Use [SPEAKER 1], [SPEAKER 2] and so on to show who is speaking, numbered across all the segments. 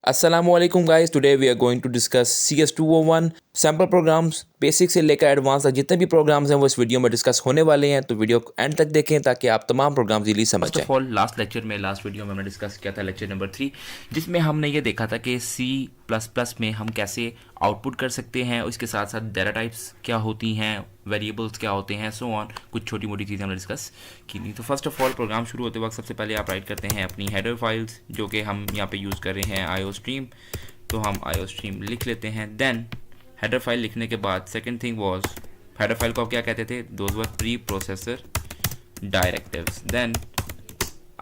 [SPEAKER 1] Assalamualaikum guys, today we are going to discuss CS201 sample programs basic से लेकर advance तक जितने भी प्रोग्राम्स हैं वो इस वीडियो में डिस्कस होने वाले हैं। तो वीडियो को एंड तक देखें ताकि आप तमाम प्रोग्राम्स इजीली समझ जाएं।
[SPEAKER 2] First of all last video में हमने डिस्कस किया था लेक्चर नंबर 3, जिसमें हमने ये देखा था कि C++ में हम कैसे आउटपुट कर सकते हैं, उसके साथ साथ डेटा टाइप्स क्या होती हैं, वेरिएबल्स क्या होते हैं, सो ऑन कुछ छोटी मोटी चीज़ें हमने डिस्कस की थी। तो फर्स्ट ऑफ ऑल प्रोग्राम शुरू होते वक्त सबसे पहले आप राइट करते हैं अपनी हेडर फाइल्स, जो कि हम यहाँ पे यूज़ कर रहे हैं IOStream। तो हम IOStream लिख लेते हैं। देन हेडर फाइल लिखने के बाद second thing was, header file को आप क्या कहते थे, those were pre processor directives. Then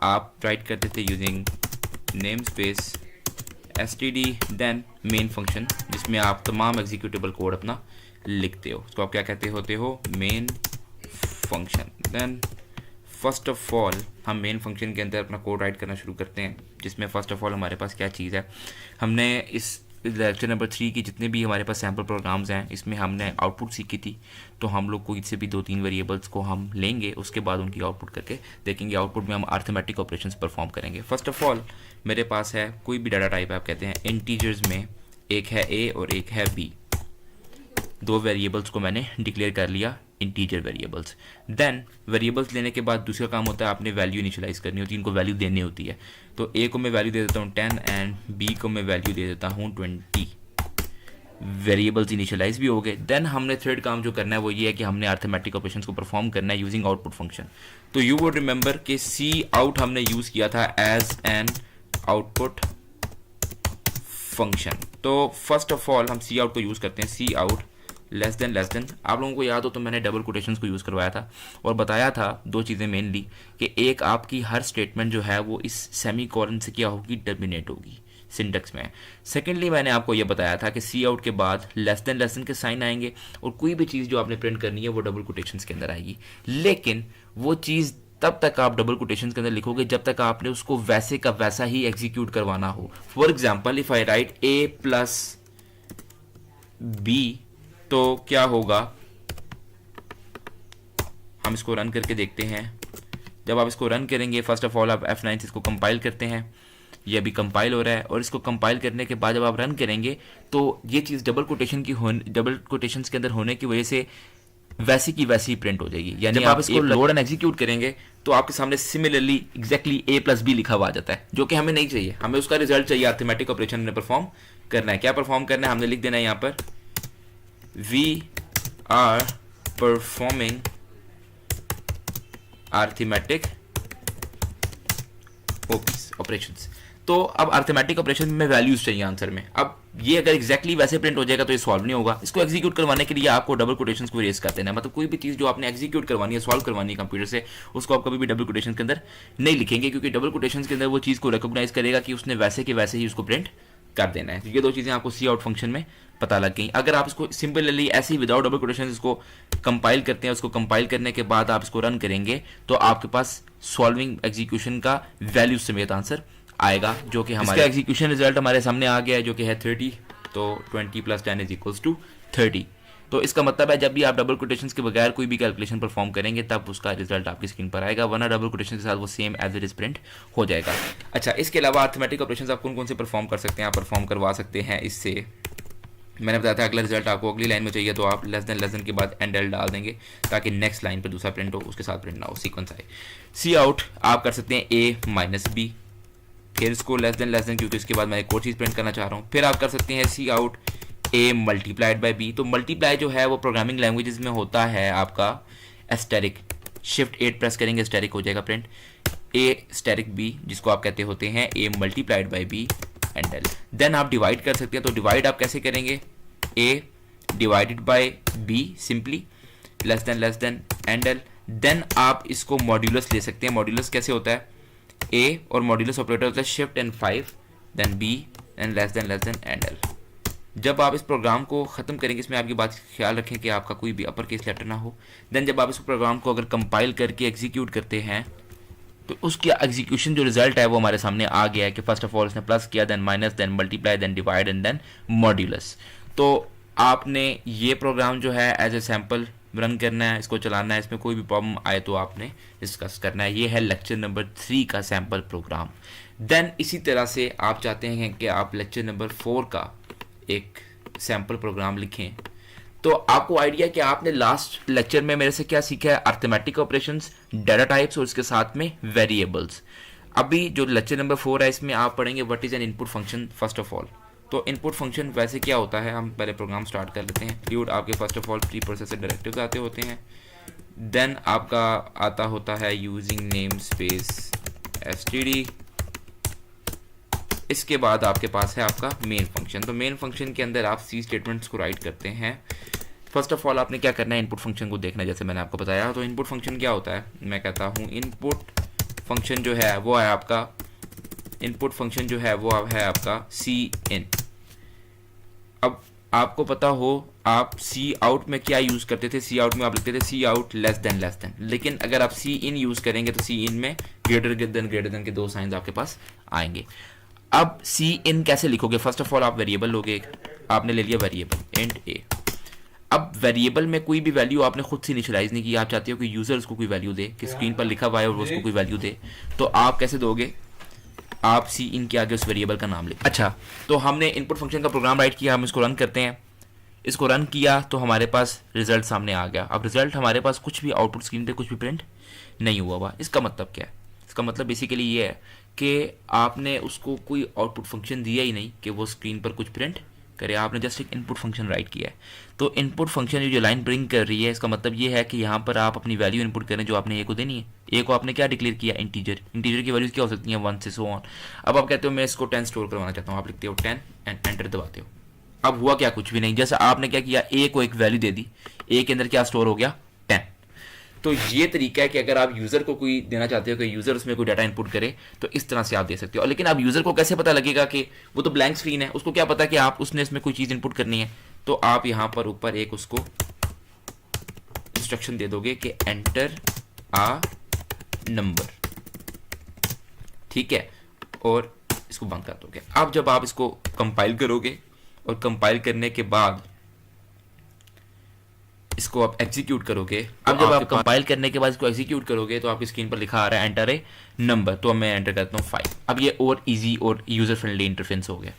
[SPEAKER 2] आप राइट करते थे using name space std, then main function जिसमें आप तमाम एग्जीक्यूटेबल कोड अपना लिखते हो, उसको आप क्या कहते होते हो, main function. Then first of all हम मेन फंक्शन के अंदर अपना कोड राइट करना शुरू करते हैं, जिसमें फ़र्स्ट ऑफ ऑल हमारे पास क्या चीज़ है। हमने इस लेक्चर नंबर 3 की जितने भी हमारे पास सैम्पल प्रोग्राम्स हैं, इसमें हमने आउटपुट सीखी थी। तो हम लोग कोई से भी 2-3 वेरिएबल्स को हम लेंगे, उसके बाद उनकी आउटपुट करके देखेंगे। आउटपुट में हम अर्थमेटिक ऑपरेशंस परफॉर्म करेंगे। फर्स्ट ऑफ ऑल मेरे पास है कोई भी डाटा टाइप, आप कहते हैं इंटीजर्स में एक है a और एक है b। दो वेरिएबल्स को मैंने डिक्लेयर कर लिया, इंटीजर वेरिएबल्स। देन वेरिएबल्स लेने के बाद दूसरा काम होता है आपने वैल्यू इनिशियलाइज करनी होती है, इनको वैल्यू देनी होती है। तो a को मैं वैल्यू दे देता हूँ 10 एंड b को मैं वैल्यू दे देता हूँ 20। वेरिएबल्स इनिशियलाइज भी हो गए। देन हमने थर्ड काम जो करना है वो ये है कि हमने अर्थमेटिक ऑपरेशंस को परफॉर्म करना है यूजिंग आउटपुट फंक्शन। तो यू वुड रिमेंबर कि सी आउट हमने यूज़ किया था एज एन आउटपुट फंक्शन। तो फर्स्ट ऑफ ऑल हम सी आउट को यूज़ करते हैं, सी आउट लेस देन। आप लोगों को याद हो तो मैंने डबल कोटेशंस को यूज़ करवाया था और बताया था दो चीज़ें मेनली, कि एक आपकी हर स्टेटमेंट जो है वो इस सेमी कॉलन से क्या होगी, टर्मिनेट होगी सिंटेक्स में। सेकेंडली मैंने आपको ये बताया था कि सी आउट के बाद लेस देन के साइन आएंगे और कोई भी चीज़ जो आपने प्रिंट करनी है वो डबल कोटेशंस के अंदर आएगी। लेकिन वो चीज़ तब तक आप डबल कोटेशंस के अंदर लिखोगे जब तक आपने उसको वैसे का वैसा ही एग्जीक्यूट करवाना हो। For example if I right a+b, तो क्या होगा, हम इसको रन करके देखते हैं। जब आप इसको रन करेंगे, फर्स्ट ऑफ ऑल आप F9 से इसको कंपाइल करते हैं, ये अभी कंपाइल हो रहा है। और इसको कंपाइल करने के बाद जब आप रन करेंगे तो ये चीज़ डबल कोटेशंस के अंदर होने की वजह से वैसी की वैसी प्रिंट हो जाएगी। यानी आप इसको लोड एंड एग्जीक्यूट करेंगे तो आपके सामने सिमिलरली एग्जैक्टली a+b लिखा हुआ आ जाता है, जो कि हमें नहीं चाहिए। हमें उसका रिजल्ट चाहिए, अर्थमेटिक ऑपरेशन में परफॉर्म करना है। क्या परफॉर्म करना है, हमने लिख देना है यहाँ पर we are performing arithmetic operations। तो अब अर्थमेटिक ऑपरेशन में वैल्यूज चाहिए आंसर में। अब ये अगर एग्जैक्टली वैसे प्रिंट हो जाएगा तो ये सॉल्व नहीं होगा। इसको एग्जीक्यूट करवाने के लिए आपको डबल कोटेशंस को रेज कर देना है। मतलब कोई भी चीज़ जो आपने एग्जीक्यूट करवानी है, सॉल्व करवानी है कंप्यूटर से, उसको आप कभी भी डबल कोटेशन के अंदर नहीं लिखेंगे, क्योंकि डबल कोटेशन के अंदर वो चीज़ को रिकॉग्नाइज करेगा कि उसने वैसे के वैसे ही उसको प्रिंट कर देना है। तो ये दो चीज़ें आपको सी आउट फंक्शन में पता लग गई। अगर आप इसको सिंपली ऐसे ही विदाउट डबल कोटेशन इसको कंपाइल करते हैं, उसको कंपाइल करने के बाद आप इसको रन करेंगे तो आपके पास सॉल्विंग एग्जीक्यूशन का वैल्यू समेत आंसर आएगा, जो कि हमारे एग्जीक्यूशन रिजल्ट हमारे सामने आ गया है, जो कि है 30। तो 20 + 10 = 30। तो इसका मतलब है जब भी आप डबल कोटेशंस के बगैर कोई भी कैलकुलेशन परफॉर्म करेंगे तब उसका रिजल्ट आपकी स्क्रीन पर आएगा, वरना डबल कोटेशन के साथ वो same as it is print हो जाएगा। अच्छा, इसके अलावा अर्थमेटिक ऑपरेशंस आप कौन कौन से परफॉर्म कर सकते हैं, आप परफॉर्म करवा सकते हैं इससे। मैंने बताया था अगला रिजल्ट आपको अगली लाइन में चाहिए तो आप लेस देन के बाद एंडल डाल देंगे ताकि नेक्स्ट लाइन पर दूसरा प्रिंट हो, उसके साथ प्रिंट ना हो, सीक्वेंस आए। सी आउट आप कर सकते हैं a-b, फिर इसको लेस देन क्योंकि इसके बाद मैं एक और चीज़ प्रिंट करना चाह रहा हूँ। फिर आप कर सकते हैं सी आउट a×b। तो मल्टीप्लाई जो है वो प्रोग्रामिंग लैंग्वेजेस में होता है आपका एस्टेरिक। शिफ्ट 8 प्रेस करेंगे, एस्टेरिक हो जाएगा प्रिंट। a*b जिसको आप कहते होते हैं a×b एंडल। देन आप डिवाइड कर सकते हैं। तो डिवाइड आप कैसे करेंगे, a/b simply, less than endl. Then आप इसको मॉड्यूलस ले सकते हैं। मॉड्यूलस कैसे होता है, a और मॉड्यूलस ऑपरेटर होता है shift and 5, then b and less than endl. जब आप इस प्रोग्राम को ख़त्म करेंगे, इसमें आपकी बात ख्याल रखें कि आपका कोई भी अपर केस लेटर ना हो। देन जब आप इस प्रोग्राम को अगर कंपाइल करके एग्जीक्यूट करते हैं तो उसकी एग्जीक्यूशन जो रिजल्ट है वो हमारे सामने आ गया है कि फर्स्ट ऑफ ऑल इसने प्लस किया, then minus, then multiply, then divide and then modulus. तो आपने ये प्रोग्राम जो है एज ए सैम्पल रन करना है, इसको चलाना है। इसमें कोई भी प्रॉब्लम आए तो आपने डिस्कस करना है। ये है लेक्चर नंबर 3 का सैम्पल प्रोग्राम। देन इसी तरह से आप चाहते हैं कि आप लेक्चर नंबर 4 का एक सैम्पल प्रोग्राम लिखें, तो आपको आइडिया कि आपने लास्ट लेक्चर में मेरे से क्या सीखा है, अर्थमेटिक ऑपरेशंस, डाटा टाइप्स और इसके साथ में वेरिएबल्स। अभी जो लेक्चर नंबर 4 है इसमें आप पढ़ेंगे what is an input function first of all. तो इनपुट फंक्शन वैसे क्या होता है, हम पहले प्रोग्राम स्टार्ट कर लेते हैं। इंक्लूड आपके first of all pre processor directives आते होते हैं, देन आपका आता होता है यूजिंग नेम स्पेस एसटीडी, इसके बाद आपके पास है आपका मेन फंक्शन। तो मेन फंक्शन के अंदर आप सी स्टेटमेंट्स को राइट करते हैं। फर्स्ट ऑफ ऑल आपने क्या करना है, इनपुट फंक्शन को देखना है, जैसे मैंने आपको बताया। तो इनपुट फंक्शन क्या होता है, मैं कहता हूँ इनपुट फंक्शन जो है वो है आपका, इनपुट फंक्शन जो है वो है आपका सी इन। अब आपको पता हो आप सी आउट में क्या यूज़ करते थे, सी आउट में आप लिखते थे सी आउट लेस देन, लेकिन अगर आप सी इन यूज़ करेंगे तो सी इन में ग्रेटर देन के दो साइंस आपके पास आएंगे। अब सी इन कैसे लिखोगे, फर्स्ट ऑफ ऑल आप वेरिएबल लोगे, आपने ले लिया वेरिएबल इंट ए। अब वेरिएबल में कोई भी वैल्यू आपने खुद से इनिशियलाइज नहीं की, आप चाहते हो कि यूजर उसको कोई वैल्यू दे, कि स्क्रीन पर लिखा हुआ है और वो उसको कोई वैल्यू दे, तो आप कैसे दोगे, आप सी इन के आगे उस वेरिएबल का नाम लिख। अच्छा, तो हमने इनपुट फंक्शन का प्रोग्राम राइट किया, हम इसको रन करते हैं। इसको रन किया तो हमारे पास रिजल्ट सामने आ गया। अब रिजल्ट हमारे पास कुछ भी आउटपुट स्क्रीन पे कुछ भी प्रिंट नहीं हुआ। इसका मतलब क्या है, इसका मतलब बेसिकली ये है कि आपने उसको कोई आउटपुट फंक्शन दिया ही नहीं कि वो स्क्रीन पर कुछ प्रिंट करे, आपने जस्ट एक इनपुट फंक्शन राइट किया है। तो इनपुट फंक्शन जो लाइन ब्रिंग कर रही है, इसका मतलब ये है कि यहाँ पर आप अपनी वैल्यू इनपुट करें जो आपने ए को देनी है। ए को आपने क्या डिक्लेयर किया, इंटीजर। इंटीजर की वैल्यूज क्या हो सकती हैं, 1 से सो ऑन। अब आप कहते हो मैं इसको 10 स्टोर करवाना चाहता हूँ, आप लिखते हो 10 एंड एंटर दबाते हो। अब हुआ क्या, कुछ भी नहीं। जैसे आपने क्या किया, ए को एक वैल्यू दे दी, ए के अंदर क्या स्टोर हो गया, 10। तो ये तरीका है कि अगर आप यूज़र को कोई देना चाहते हो कि यूज़र उसमें कोई डाटा इनपुट करे, तो इस तरह से आप दे सकते हो। लेकिन अब यूज़र को कैसे पता लगेगा कि वो तो ब्लैंक स्क्रीन है, उसको क्या पता कि आप उसने इसमें कोई चीज़ इनपुट करनी है। तो आप यहाँ पर ऊपर एक उसको इंस्ट्रक्शन दे दोगे कि एंटर आ नंबर, ठीक है, और इसको बंद कर दोगे। अब जब आप इसको कंपाइल करोगे और कंपाइल करने के बाद इसको आप एग्जीक्यूट करोगे, अब जब आप कंपाइल करने के बाद इसको एग्जीक्यूट करोगे तो आपकी स्क्रीन पर लिखा आ रहा है एंटर ए नंबर। तो मैं एंटर करता हूँ 5। अब ये और इजी और यूजर फ्रेंडली इंटरफेस हो गया।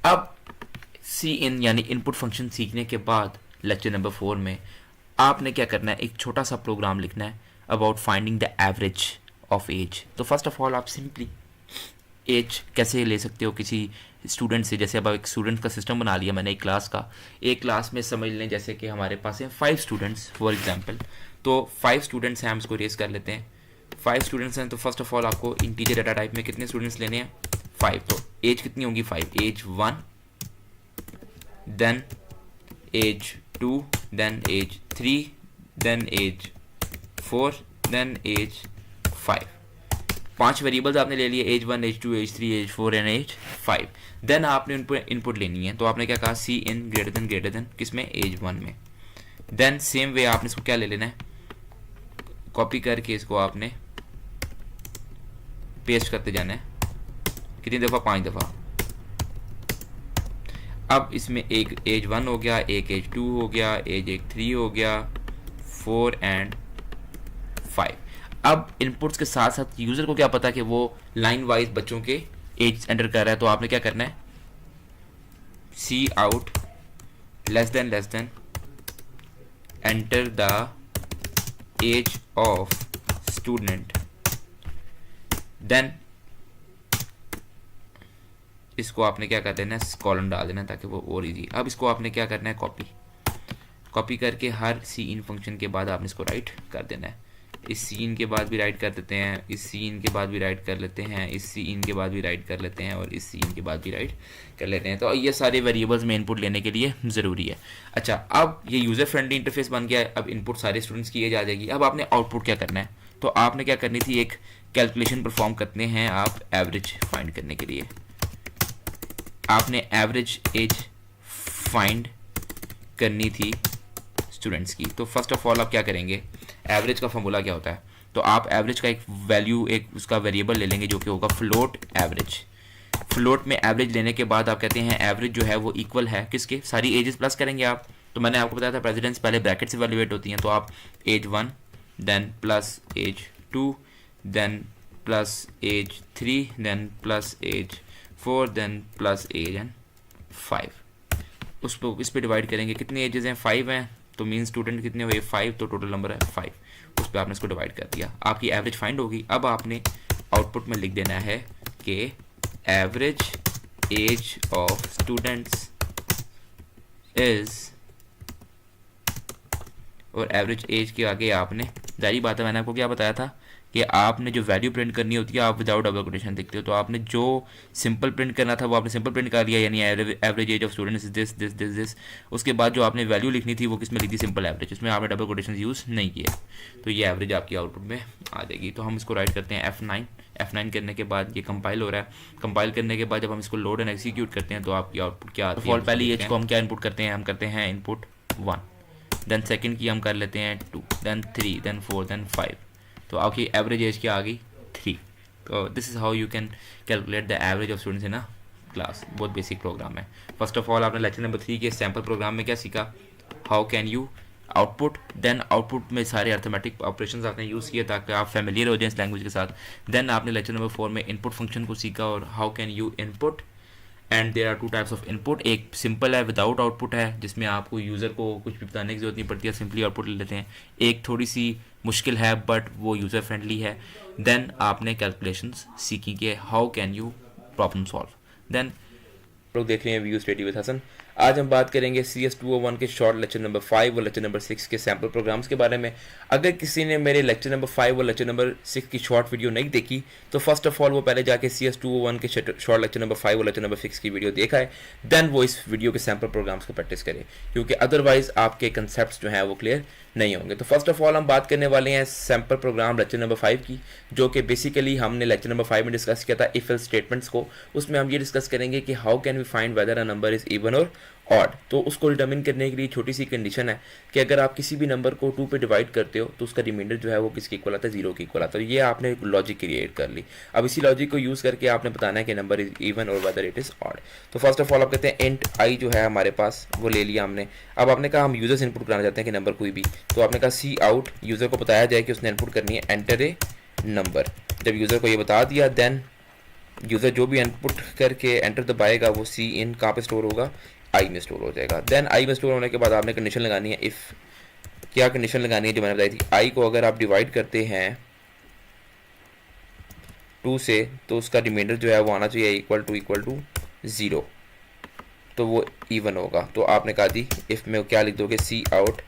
[SPEAKER 2] अब सी इन यानी इनपुट फंक्शन सीखने के बाद लेक्चर नंबर 4 में आपने क्या करना है, एक छोटा सा प्रोग्राम लिखना है about finding the average of age. तो फर्स्ट ऑफ ऑल आप सिंपली एज कैसे ले सकते हो किसी स्टूडेंट से। जैसे अब एक स्टूडेंट का सिस्टम बना लिया मैंने, एक क्लास का। एक क्लास में समझ लें जैसे कि हमारे पास है 5 स्टूडेंट्स फॉर एग्जांपल। तो 5 स्टूडेंट्स हैं, हम इसको रेस कर लेते हैं। 5 स्टूडेंट्स हैं, तो फर्स्ट ऑफ ऑल आपको इंटीजर डाटा टाइप में कितने स्टूडेंट्स लेने हैं, 5। तो एज कितनी होगी, 5। Age 1, then age 2, then age 3, then age 4, then age 5। 5 variables आपने ले लिए, age 1, age 2, age 3, age 4 and age 5। Then आपने इनपुट लेनी है। तो आपने क्या कहा, सी इन ग्रेटर देन किसमें, एज 1 में। देन सेम वे आपने इसको क्या ले लेना है, कॉपी करके इसको आपने पेस्ट करते जाना है। कितनी दफ़ा, 5 दफ़ा। अब इसमें एक एज 1 हो गया, एक एज 2 हो गया, एज 3 हो गया, 4 एंड 5। अब इनपुट्स के साथ साथ यूज़र को क्या पता कि वो लाइन वाइज बच्चों के एज एंटर कर रहा है। तो आपने क्या करना है, C out less than enter the age of student. Then इसको आपने क्या कर देना है, कॉलम डाल देना ताकि वो और इजी। अब इसको आपने क्या करना है, कॉपी करके हर सी इन फंक्शन के बाद आपने इसको राइट कर देना है। इस सीन के बाद भी राइट कर देते हैं, इस सीन के बाद भी राइट कर लेते हैं, इस सीन के बाद भी राइट कर लेते हैं, और इस सीन के बाद भी राइट कर लेते हैं। तो ये सारे वेरिएबल्स में इनपुट लेने के लिए ज़रूरी है। अच्छा, अब ये यूज़र फ्रेंडली इंटरफेस बन गया है। अब इनपुट सारे स्टूडेंट्स की जा जाएगी। अब आपने आउटपुट क्या करना है, तो आपने क्या करनी थी, एक कैलकुलेशन परफॉर्म करते हैं आप एवरेज फाइंड करने के लिए। आपने एवरेज एज फाइंड करनी थी स्टूडेंट्स की। तो फर्स्ट ऑफ ऑल आप क्या करेंगे, एवरेज का फॉर्मूला क्या होता है, तो आप एवरेज का एक वैल्यू, एक उसका वेरिएबल ले लेंगे जो कि होगा फ्लोट एवरेज। फ्लोट में एवरेज लेने के बाद आप कहते हैं एवरेज जो है वो इक्वल है किसके, सारी एजेस प्लस करेंगे आप। तो मैंने आपको बताया था प्रेसिडेंट्स पहले ब्रैकेट से वैल्यूएट होती हैं। तो आप age 1 then plus age 2 then plus age 3, then plus age 4, then plus age and 5। इस पे डिवाइड करेंगे, कितनी एजेस हैं, 5 हैं, तो मीन स्टूडेंट कितने हुए 5, तो टोटल नंबर है 5। उस पर आपने इसको डिवाइड कर दिया, आपकी एवरेज फाइंड होगी। अब आपने आउटपुट में लिख देना है कि average age of students is, और एवरेज एज के आगे आपने, जारी बात है मैंने आपको क्या बताया था कि आपने जो वैल्यू प्रिंट करनी होती है आप विदाउट डबल कोटेशन लिखते हो, तो आपने जो सिंपल प्रिंट करना था वो आपने सिंपल प्रिंट कर लिया, यानी average age of students is this this this this. उसके बाद जो आपने वैल्यू लिखनी थी वो किसमें लिखी, सिंपल एवरेज, उसमें आपने डबल कोटेशन यूज़ नहीं किया, तो ये एवरेज आपकी आउटपुट में आ जाएगी। तो हम इसको राइट करते हैं F9 करने के बाद ये कंपाइल हो रहा है। कंपाइल करने के बाद जब हम इसको लोड एंड एग्जीक्यूट करते हैं तो आपकी आउटपुट क्या आती है। पहली एज को हम क्या इनपुट करते हैं, हम करते हैं इनपुट 1, देन सेकंड की हम कर लेते हैं 2, देन 3, देन 4, देन 5, तो आपकी एवरेज एज क्या आ गई 3। तो this is how you can calculate the average of students in a class. बहुत बेसिक प्रोग्राम है। फर्स्ट ऑफ ऑल आपने लेक्चर नंबर 3 के सैम्पल प्रोग्राम में क्या सीखा, how can you output, then output में सारे अर्थमेटिक ऑपरेशंस आपने यूज़ किए ताकि आप फेमिलियर हो जाएं इस लैंग्वेज के साथ। देन आपने लेक्चर नंबर 4 में इनपुट फंक्शन को सीखा और how can you input, and there are 2 types of input, एक सिंपल है विदाउट आउटपुट है जिसमें आपको यूज़र को कुछ भी बताने की जरूरत नहीं पड़ती है, सिंपली आउटपुट ले लेते हैं। एक थोड़ी सी मुश्किल है बट वो यूज़र फ्रेंडली है। देन आपने कैलकुलेशंस सीखी कि how can you problem solve. Then
[SPEAKER 1] लोग देख रहे हैं व्यू स्टडी विद हसन। आज हम बात करेंगे CS201 के शॉर्ट लेक्चर नंबर 5 और लेक्चर नंबर 6 के सैम्पल प्रोग्राम्स के बारे में। अगर किसी ने मेरे लेक्चर नंबर 5 और लेक्चर नंबर 6 की शॉर्ट वीडियो नहीं देखी तो फर्स्ट ऑफ ऑल वो पहले जाके CS201 के शॉर्ट लेक्चर नंबर 5 और लेक्चर नंबर 6 की वीडियो देखा है, देन वो इस वीडियो के सैम्पल प्रोग्राम्स को प्रैक्टिस करे, क्योंकि अदरवाइज आपके कंसेप्ट जो हैं वो क्लियर नहीं होंगे। तो फर्स्ट ऑफ ऑल हम बात करने वाले हैं सैम्पल प्रोग्राम लेक्चर नंबर 5 की, जो कि बेसिकली हमने लेक्चर नंबर 5 में डिस्कस किया था इफ एल्स स्टेटमेंट्स को। उसमें हम ये डिस्कस करेंगे कि how can we find whether a number is even और ऑड। तो उसको डिटरमिन करने के लिए छोटी सी कंडीशन है कि अगर आप किसी भी नंबर को 2 पे डिवाइड करते हो तो उसका रिमाइंडर जो है वो किसके इक्वल आता है, 0 के इक्वल आता है। तो ये आपने एक लॉजिक क्रिएट कर ली। अब इसी लॉजिक को यूज़ करके आपने बताना है कि नंबर इज इवन और वेदर इट इज़ ऑड। तो फर्स्ट ऑफ ऑल आप कहते हैं इंट आई जो है हमारे पास वो ले लिया हमने। अब आपने कहा हम यूजर्स इनपुट कराना चाहते हैं कि नंबर कोई भी, तो आपने कहा सी आउट, यूज़र को बताया जाए कि उसने इनपुट करनी है एंटर ए नंबर। जब यूज़र को ये बता दिया देन यूज़र जो भी इनपुट करके एंटर दबाएगा वो सी इन कहाँ पे स्टोर होगा, आई में स्टोर हो जाएगा। देन आई में स्टोर होने के बाद आपने कंडीशन लगानी है इफ़, क्या कंडीशन लगानी है जो मैंने बताई थी, आई को अगर आप डिवाइड करते हैं 2 से तो उसका रिमाइंडर जो है वो आना चाहिए इक्वल टू 0, तो वो इवन होगा। तो आपने कहा दी इफ़ में क्या लिख दोगे, सी आउट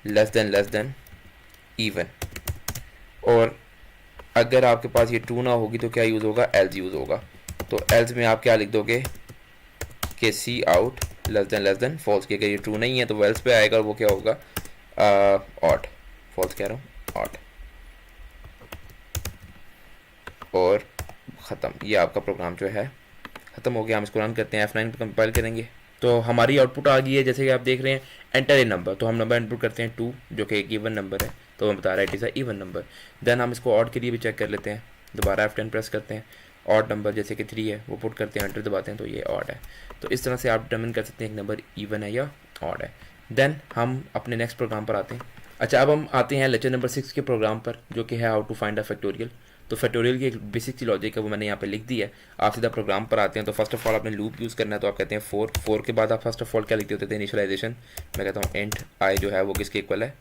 [SPEAKER 1] लेस देन इवन। और अगर आपके पास ये ट्रू ना होगी तो क्या यूज़ होगा, एल्स यूज़ होगा। तो एल्स में आप क्या लिख दोगे कि C out less then false की, अगर ये ट्रू नहीं है तो वो एल्स पे आएगा और वो क्या होगा ऑड, फॉल्स कह रहा हूँ ऑड, और ख़त्म। ये आपका प्रोग्राम जो है ख़त्म हो गया। हम इसको रन करते हैं, F9 पे कंपाइल करेंगे तो हमारी आउटपुट आ गई है जैसे कि आप देख रहे हैं एंटर ए नंबर। तो हम नंबर इनपुट करते हैं 2 जो कि एक इवन नंबर है, तो हम बता रहा है it is a even number. Then हम इसको ऑड के लिए भी चेक कर लेते हैं, दोबारा F10 प्रेस करते हैं, ऑड नंबर जैसे कि 3 है वो पुट करते हैं, एंटर दबाते हैं तो ये ऑड है। तो इस तरह से आप डिटरमिन कर सकते हैं एक नंबर इवन है या ऑड है। देन हम अपने नेक्स्ट प्रोग्राम पर आते हैं। अच्छा, अब हम आते हैं लेक्चर नंबर 6 के प्रोग्राम पर जो कि है how to find a factorial. तो फैक्टोरियल की एक बेसिक सी लॉजिक है वो मैंने यहाँ पे लिख दी है। आप सीधा प्रोग्राम पर आते हैं। तो फर्स्ट ऑफ ऑल आपने लूप यूज़ करना है, तो आप कहते हैं 4 के बाद आप फर्स्ट ऑफ ऑल क्या लिखते होते थे, इनिशियलाइजेशन। मैं कहता हूँ इंट आई जो है वो किसके इक्वल है,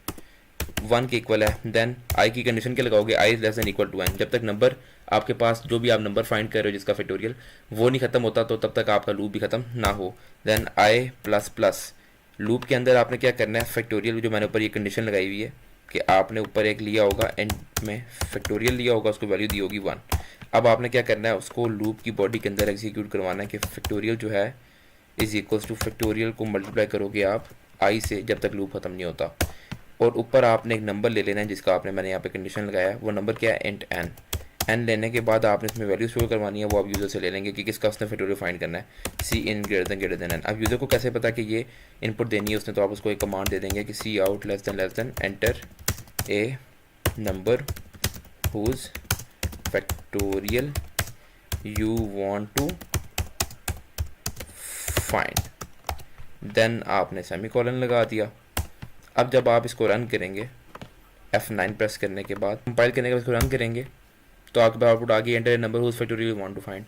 [SPEAKER 1] 1 के इक्वल है। देन आई की कंडीशन क्या लगाओगे, I is less than equal to N. जब तक नंबर आपके पास जो भी आप नंबर फाइंड कर रहे हो जिसका फैक्टोरियल वो नहीं खत्म होता तो तब तक आपका लूप भी खत्म ना हो। Then I plus plus, loop के अंदर आपने क्या करना है, फैक्टोरियल जो मैंने ऊपर ये कंडीशन लगाई हुई है कि आपने ऊपर एक लिया होगा एंड में फैक्टोरियल लिया होगा, उसको वैल्यू दी होगी 1। अब आपने क्या करना है, उसको लूप की बॉडी के अंदर एग्जीक्यूट करवाना है कि फैक्टोरियल जो है इज इक्वल्स टू फैक्टोरियल को मल्टीप्लाई करोगे आप आई से जब तक लूप खत्म नहीं होता। और ऊपर आपने एक नंबर ले लेना है जिसका आपने मैंने यहाँ पे कंडीशन लगाया है, वो नंबर क्या है इंट एन लेने के बाद आपने इसमें वैल्यू स्टोर करवानी है, वो आप यूज़र से ले लेंगे कि किसका उसने फैक्टोरियल फाइंड करना है, सी इन ग्रेटर देन एन। अब यूज़र को कैसे पता कि ये इनपुट देनी है उसने, तो आप उसको एक कमांड दे देंगे कि C out less than enter a number whose factorial you want to find. Then आपने सेमीकोलन लगा दिया। अब जब आप इसको रन करेंगे F9 प्रेस करने के बाद, कंपाइल करने के बाद इसको रन करेंगे तो आपके पास आउटपुट आ गई, enter number whose factorial want to find.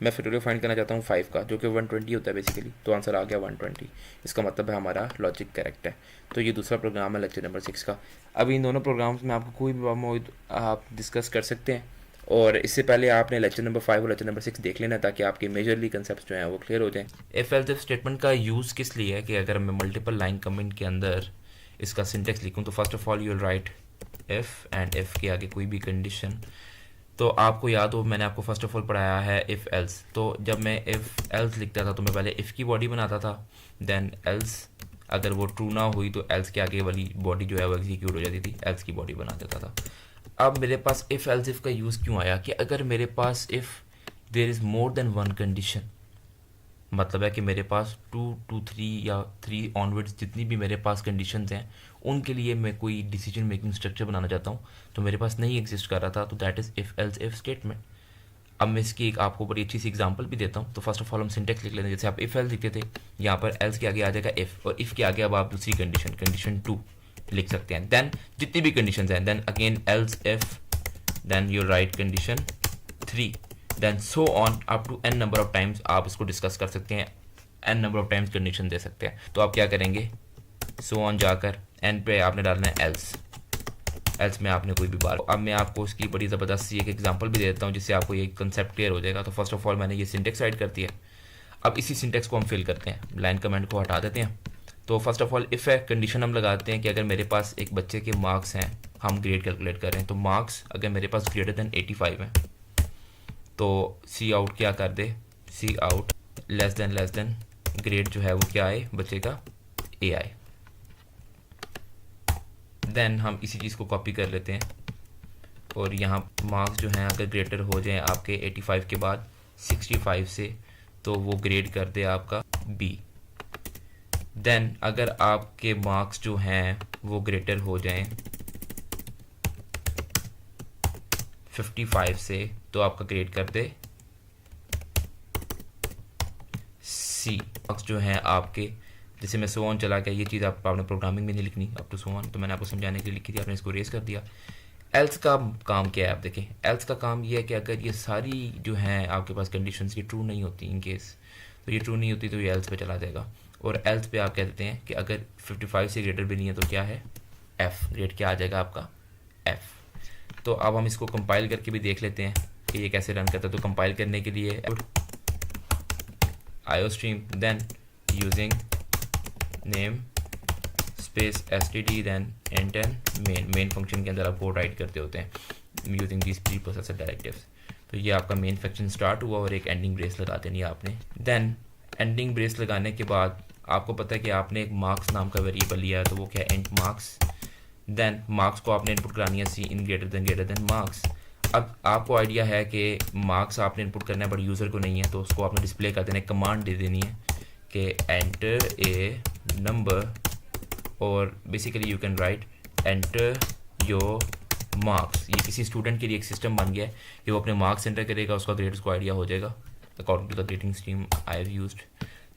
[SPEAKER 1] मैं फैक्टोरियल फाइंड करना चाहता हूँ 5 का, जो कि 120 होता है बेसिकली, तो आंसर आ गया 120। इसका मतलब है हमारा लॉजिक करेक्ट है। तो ये दूसरा प्रोग्राम है लेक्चर नंबर 6 का। अब इन दोनों प्रोग्राम्स में आपको कोई भी प्रॉब्लम हो तो आप डिस्कस कर सकते हैं, और इससे पहले आपने लेक्चर नंबर 5 और लेक्चर नंबर 6 देख लेना, ताकि आपके मेजरली कंसेप्ट जो हैं वो क्लियर हो जाएं।
[SPEAKER 2] इफ एल्स इफ स्टेटमेंट का यूज़ किस लिए है कि अगर मैं मल्टीपल लाइन कमेंट के अंदर इसका सिंटेक्स लिखूं तो first of all you will right if, and if के आगे कोई भी कंडीशन। तो आपको याद हो मैंने आपको फर्स्ट ऑफ ऑल पढ़ाया है इफ़ एल्स। तो जब मैं इफ़ एल्स लिखता था तो मैं पहले इफ़ की बॉडी बनाता था, देन एल्स अगर वो ट्रू ना हुई तो एल्स के आगे वाली बॉडी जो है वो एग्जीक्यूट हो जाती थी, एल्स की बॉडी बना देता था। अब मेरे पास इफ़ एल्स इफ़ का यूज़ क्यों आया कि अगर मेरे पास if there is more than one condition, मतलब है कि मेरे पास 2 to 3 या 3 ऑनवर्ड्स जितनी भी मेरे पास कंडीशंस हैं उनके लिए मैं कोई डिसीजन मेकिंग स्ट्रक्चर बनाना चाहता हूँ, तो मेरे पास नहीं एग्जिस्ट कर रहा था, तो that is if else if statement. अब मैं इसकी एक आपको बड़ी अच्छी सी एग्जांपल भी देता हूँ। तो फर्स्ट ऑफ ऑल हम सिंटेक्स लिख लेते हैं, जैसे आप इफ़ एल्स लिखते थे, यहाँ पर एल्स के आगे आ जाएगा इफ़, और इफ़ के आगे अब आप दूसरी कंडीशन 2 लिख सकते हैं। देन जितनी भी कंडीशन हैं, then again else if, then you write condition 3, then so on up to n number of times आप इसको डिस्कस कर सकते हैं, n number of times condition दे सकते हैं। तो आप क्या करेंगे, सो ऑन जाकर n पे आपने डालना है एल्स में आपने कोई भी बार। अब मैं आपको इसकी बड़ी ज़बरदस्त सी एक एग्जांपल भी दे देता हूँ जिससे आपको ये कंसेप्ट क्लियर हो जाएगा। तो फर्स्ट ऑफ ऑल मैंने ये सिंटेक्स राइट कर दिया। अब इसी सिंटेक्स को हम फिल करते हैं, लाइन कमेंट को हटा देते हैं। तो फर्स्ट ऑफ ऑल इफ़ है कंडीशन हम लगाते हैं कि अगर मेरे पास एक बच्चे के मार्क्स हैं, हम ग्रेड कैलकुलेट कर रहे हैं, तो मार्क्स अगर मेरे पास ग्रेटर देन 85 हैं तो सी आउट क्या कर दे, सी आउट लेस देन ग्रेड जो है वो क्या आए बच्चे का, ए आए। देन हम इसी चीज़ को कॉपी कर लेते हैं और यहाँ मार्क्स जो हैं अगर ग्रेटर हो जाएं आपके 85 के बाद 65 से, तो वो ग्रेड कर दे आपका बी। देन अगर आपके मार्क्स जो हैं वो ग्रेटर हो जाएं 55 से, तो आपका ग्रेड कर दे सी। मार्क्स जो हैं आपके, जैसे मैं सो ऑन चला गया, ये चीज़ आपने प्रोग्रामिंग में नहीं लिखनी अप टू सो ऑन, तो मैंने आपको समझाने के लिए लिखी थी, आपने इसको रेस कर दिया। एल्स का काम क्या है आप देखें, एल्स का काम ये है कि अगर ये सारी जो हैं आपके पास कंडीशंस ये ट्रू नहीं होती, इन केस तो ये ट्रू नहीं होती तो ये एल्स पे चला जाएगा। और एल्स पे आप कह देते हैं कि अगर 55 से ग्रेटर भी नहीं है तो क्या है, एफ़, ग्रेड क्या आ जाएगा आपका, एफ़। तो अब हम इसको कंपाइल करके भी देख लेते हैं कि ये कैसे रन करता है। तो कंपाइल करने के लिए iostream, then using name space std, then int main function के अंदर आप कोड राइट करते होते हैं using this pre processor directives. तो ये आपका मेन फंक्शन स्टार्ट हुआ और एक एंडिंग ब्रेस लगा देनी है आपने। देन एंडिंग ब्रेस लगाने के बाद आपको पता है कि आपने एक मार्क्स नाम का वेरिएबल लिया है, तो वो क्या है, इंट मार्क्स। देन मार्क्स को आपने इनपुट करानी है सी इन ग्रेटर देन मार्क्स। अब आपको आइडिया है कि मार्क्स आपने इनपुट करना है बट यूज़र को नहीं है, तो उसको आपने डिस्प्ले कर देना है, कमांड दे देनी है कि एंटर ए नंबर, और basically you can write enter your marks. ये किसी स्टूडेंट के लिए एक सिस्टम बन गया है कि वो अपने मार्क्स एंटर करेगा, उसका ग्रेड उसको आइडिया हो जाएगा according to the grading scheme I have used.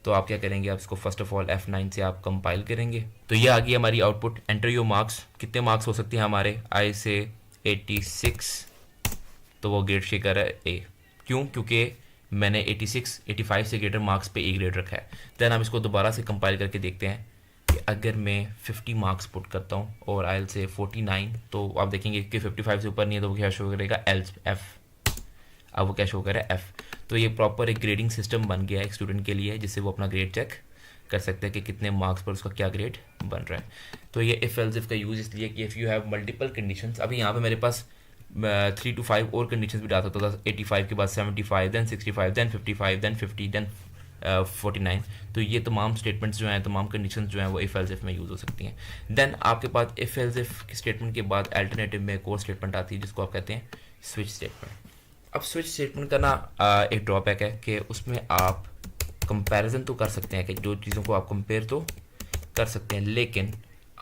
[SPEAKER 2] तो आप क्या करेंगे, आप इसको फर्स्ट ऑफ ऑल F9 से आप कंपाइल करेंगे। तो ये आ गई हमारी आउटपुट, एंटर योर मार्क्स। कितने मार्क्स हो सकते हैं हमारे, आई से 86, तो वो ग्रेड शे कर रहा है ए। क्यों, क्योंकि मैंने 85 से ग्रेटर मार्क्स पे ए ग्रेड रखा है। देन हम इसको दोबारा से कंपाइल करके देखते हैं कि अगर मैं 50 मार्क्स पुट करता हूँ और आई से 49, तो आप देखेंगे कि 55 से ऊपर नहीं है तो वो क्या शो करेगा, एफ। अब वो क्या शो करे, एफ। तो ये प्रॉपर एक ग्रेडिंग सिस्टम बन गया है एक स्टूडेंट के लिए, जिससे वो अपना ग्रेड चेक कर सकते हैं कि कितने मार्क्स पर उसका क्या ग्रेड बन रहा है। तो ये इफ़ एल्स इफ का यूज़ इसलिए कि if you have multiple conditions, अभी यहाँ पे मेरे पास 3 to 5 और कंडीशंस भी डाल सकता था, 85 के बाद 75, देन 65, देन 55, देन 50, देन 49। तो ये तमाम स्टेटमेंट्स जो हैं, तमाम कंडीशंस जो हैं वो इफ़ एल्स इफ में यूज़ हो सकती हैं। देन आपके पास इफ़ एल्स इफ स्टेटमेंट के बाद अल्टरनेटिव में एक और स्टेटमेंट आती है जिसको आप कहते हैं स्विच स्टेटमेंट। अब स्विच स्टेटमेंट का ना एक ड्रॉबैक है कि उसमें आप कंपैरिजन तो कर सकते हैं कि जो चीज़ों को आप कंपेयर तो कर सकते हैं, लेकिन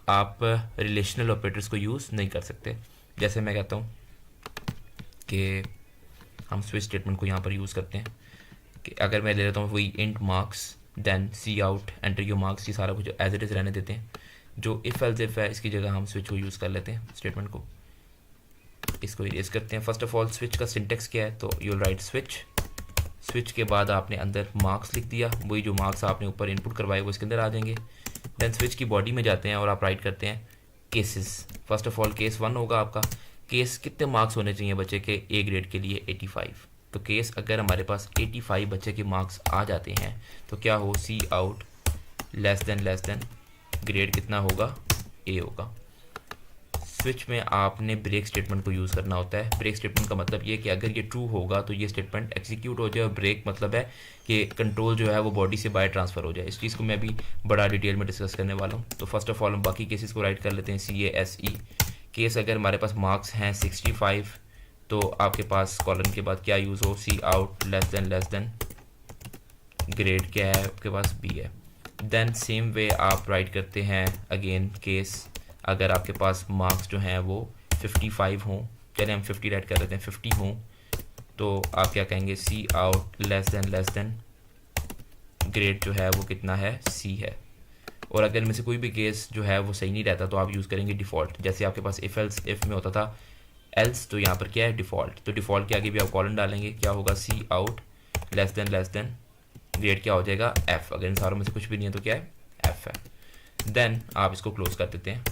[SPEAKER 2] आप रिलेशनल ऑपरेटर्स को यूज़ नहीं कर सकते। जैसे मैं कहता हूँ कि हम स्विच स्टेटमेंट को यहाँ पर यूज़ करते हैं कि अगर मैं ले लेता हूँ वही int marks, then C out enter your marks, ये सारा कुछ एज इट इज़ रहने देते हैं। जो इफ़ एल्स इफ है इसकी जगह हम स्विच को यूज़ कर लेते हैं स्टेटमेंट को। इसको इरेज करते हैं। फर्स्ट ऑफ ऑल स्विच का सिंटेक्स क्या है, तो यूल राइट स्विच, स्विच के बाद आपने अंदर मार्क्स लिख दिया, वही जो मार्क्स आपने ऊपर इनपुट करवाए वो इसके अंदर आ जाएंगे। देन स्विच की बॉडी में जाते हैं और आप राइट करते हैं cases. First of all case 1 होगा आपका, केस कितने मार्क्स होने चाहिए बच्चे के ए ग्रेड के लिए, 85। तो केस अगर हमारे पास 85 बच्चे के मार्क्स आ जाते हैं तो क्या हो, सी आउट लेस देन ग्रेड कितना होगा, ए होगा। स्विच में आपने ब्रेक स्टेटमेंट को यूज़ करना होता है। ब्रेक स्टेटमेंट का मतलब ये कि अगर ये ट्रू होगा तो ये स्टेटमेंट एग्जीक्यूट हो जाए, और ब्रेक मतलब है कि कंट्रोल जो है वो बॉडी से बाहर ट्रांसफ़र हो जाए। इस चीज़ को मैं भी बड़ा डिटेल में डिस्कस करने वाला हूँ। तो फर्स्ट ऑफ ऑल हम बाकी केसेस को राइट कर लेते हैं, CASE। केस अगर हमारे पास मार्क्स हैं 65 तो आपके पास कॉलन के बाद क्या यूज़ हो, सी आउट लेस देन ग्रेड क्या है आपके पास, बी है। देन सेम वे आप राइट करते हैं अगेन केस, अगर आपके पास मार्क्स जो हैं वो 55 हों, चलिए हम 50 राइट कर लेते हैं, 50 हों तो आप क्या कहेंगे, सी आउट लेस देन ग्रेड जो है वो कितना है, सी है। और अगर इनमें से कोई भी केस जो है वो सही नहीं रहता तो आप यूज़ करेंगे डिफ़ॉल्ट। जैसे आपके पास इफ़ एल्स इफ़ में होता था एल्स, तो यहाँ पर क्या है, डिफ़ॉल्ट। तो डिफ़ॉल्ट के आगे भी आप कॉलन डालेंगे, क्या होगा, सी आउट लेस देन ग्रेड क्या हो जाएगा, एफ़। अगर इन सारों में से कुछ भी नहीं है तो क्या है, एफ़ है। देन आप इसको क्लोज कर देते हैं।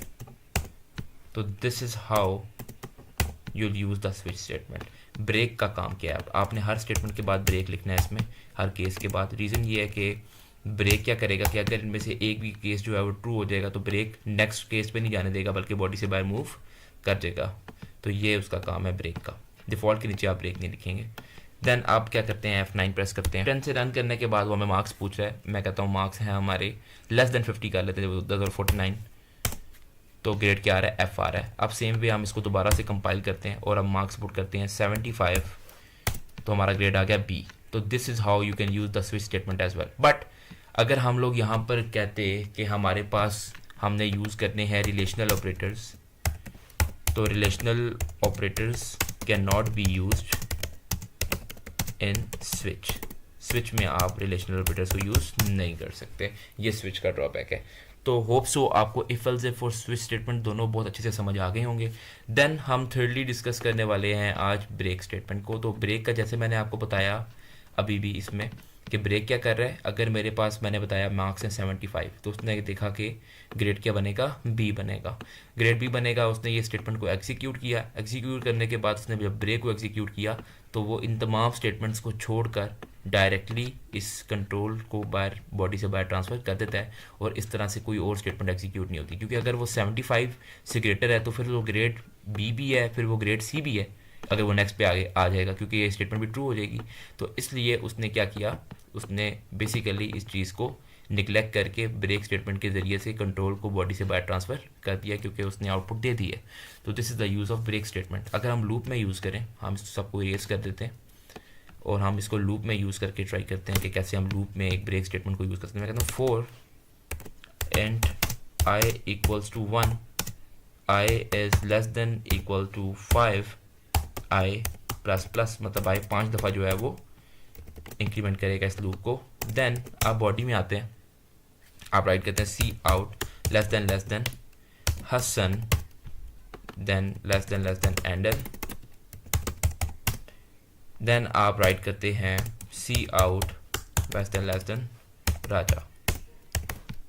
[SPEAKER 2] तो this is how you'll use the switch statement. Break का काम क्या है, आपने हर स्टेटमेंट के बाद ब्रेक लिखना है इसमें, हर केस के बाद। रीज़न ये है कि ब्रेक क्या करेगा कि अगर इनमें से एक भी केस जो है वो ट्रू हो जाएगा तो ब्रेक नेक्स्ट केस पे नहीं जाने देगा बल्कि बॉडी से बाहर मूव कर देगा। तो ये उसका काम है ब्रेक का। डिफ़ॉल्ट के नीचे आप ब्रेक नहीं लिखेंगे। देन आप क्या करते हैं, F9 प्रेस करते हैं। 10 से रन करने के बाद वो हमें मार्क्स पूछ रहा है। मैं कहता हूँ मार्क्स हैं हमारे लेस देन 50 कर लेते हैं, 49, तो ग्रेड क्या आ रहा है, F आ रहा है। अब सेम वे हम इसको दोबारा से कंपाइल करते हैं और हम मार्क्स पुट करते हैं 75, तो हमारा ग्रेड आ गया B। तो this is how you can use the switch statement as well. But अगर हम लोग यहाँ पर कहते कि हमारे पास हमने यूज़ करने हैं रिलेशनल ऑपरेटर्स, तो relational operators can not be used in switch. Switch में आप रिलेशनल ऑपरेटर्स को यूज़ नहीं कर सकते, ये स्विच का ड्रॉबैक है। तो होप सो आपको इफ एल्स इफ और स्विच स्टेटमेंट दोनों बहुत अच्छे से समझ आ गए होंगे। देन हम थर्डली डिस्कस करने वाले हैं आज ब्रेक स्टेटमेंट को। तो ब्रेक का जैसे मैंने आपको बताया अभी भी इसमें कि ब्रेक क्या कर रहा है, अगर मेरे पास मैंने बताया मार्क्स हैं 75 तो उसने देखा कि ग्रेड क्या बनेगा, बी बनेगा। ग्रेड बी बनेगा, उसने ये स्टेटमेंट को एग्जीक्यूट किया। एग्जीक्यूट करने के बाद उसने जब ब्रेक को एग्जीक्यूट किया तो वो इन तमाम स्टेटमेंट्स को छोड़कर डायरेक्टली इस कंट्रोल को बाहर बॉडी से बाहर ट्रांसफ़र कर देता है, और इस तरह से कोई और स्टेटमेंट एग्जीक्यूट नहीं होती। क्योंकि अगर वो 75 से ग्रेटर है तो फिर वो ग्रेड बी भी है, फिर वो ग्रेड सी भी है अगर वो नेक्स्ट पे आगे आ जाएगा, क्योंकि ये स्टेटमेंट भी ट्रू हो जाएगी। तो इसलिए उसने क्या किया, उसने बेसिकली इस चीज़ को निगलेक्ट करके ब्रेक स्टेटमेंट के ज़रिए से कंट्रोल को बॉडी से बाहर ट्रांसफ़र कर दिया, क्योंकि उसने आउटपुट दे दी है। तो this is the use of break statement. अगर हम लूप में यूज़ करें, हम इस सबको इरेज कर देते हैं और हम इसको लूप में यूज़ करके ट्राई करते हैं कि कैसे हम लूप में एक ब्रेक स्टेटमेंट को यूज़ कर सकते हैं। मैं कहता हूँ for and I equals to 1, I is less than equal to 5, I plus plus, मतलब आई 5 दफ़ा जो है वो इंक्रीमेंट करेगा इस लूप को। देन आप बॉडी में आते हैं, आप राइट करते हैं C out less than Hasan, then less than endl. Then आप राइट करते हैं C out less than Raja.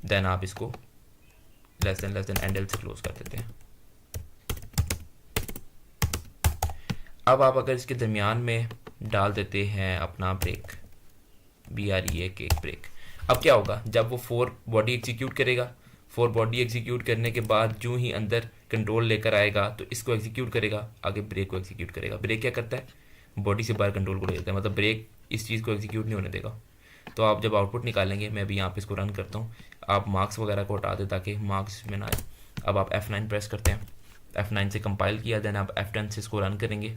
[SPEAKER 2] Then आप इसको लेस देन एंडल से क्लोज कर देते हैं। अब आप अगर इसके दरमियान में डाल देते हैं अपना ब्रेक, BREAK ब्रेक, अब क्या होगा, जब वो 4 बॉडी एग्जीक्यूट करेगा, 4 बॉडी एग्जीक्यूट करने के बाद जो ही अंदर कंट्रोल लेकर आएगा तो इसको एग्जीक्यूट करेगा, आगे ब्रेक को एग्जीक्यूट करेगा। ब्रेक क्या करता है, बॉडी से बाहर कंट्रोल को ले जाता है, मतलब ब्रेक इस चीज़ को एग्जीक्यूट नहीं होने देगा। तो आप जब आउटपुट निकालेंगे, मैं भी यहाँ पे इसको रन करता हूँ, आप मार्क्स वगैरह को हटा दें ताकि मार्क्स में ना आए। अब आप F9 प्रेस करते हैं, F9 से कंपाइल किया, देन आप F10 से इसको रन करेंगे।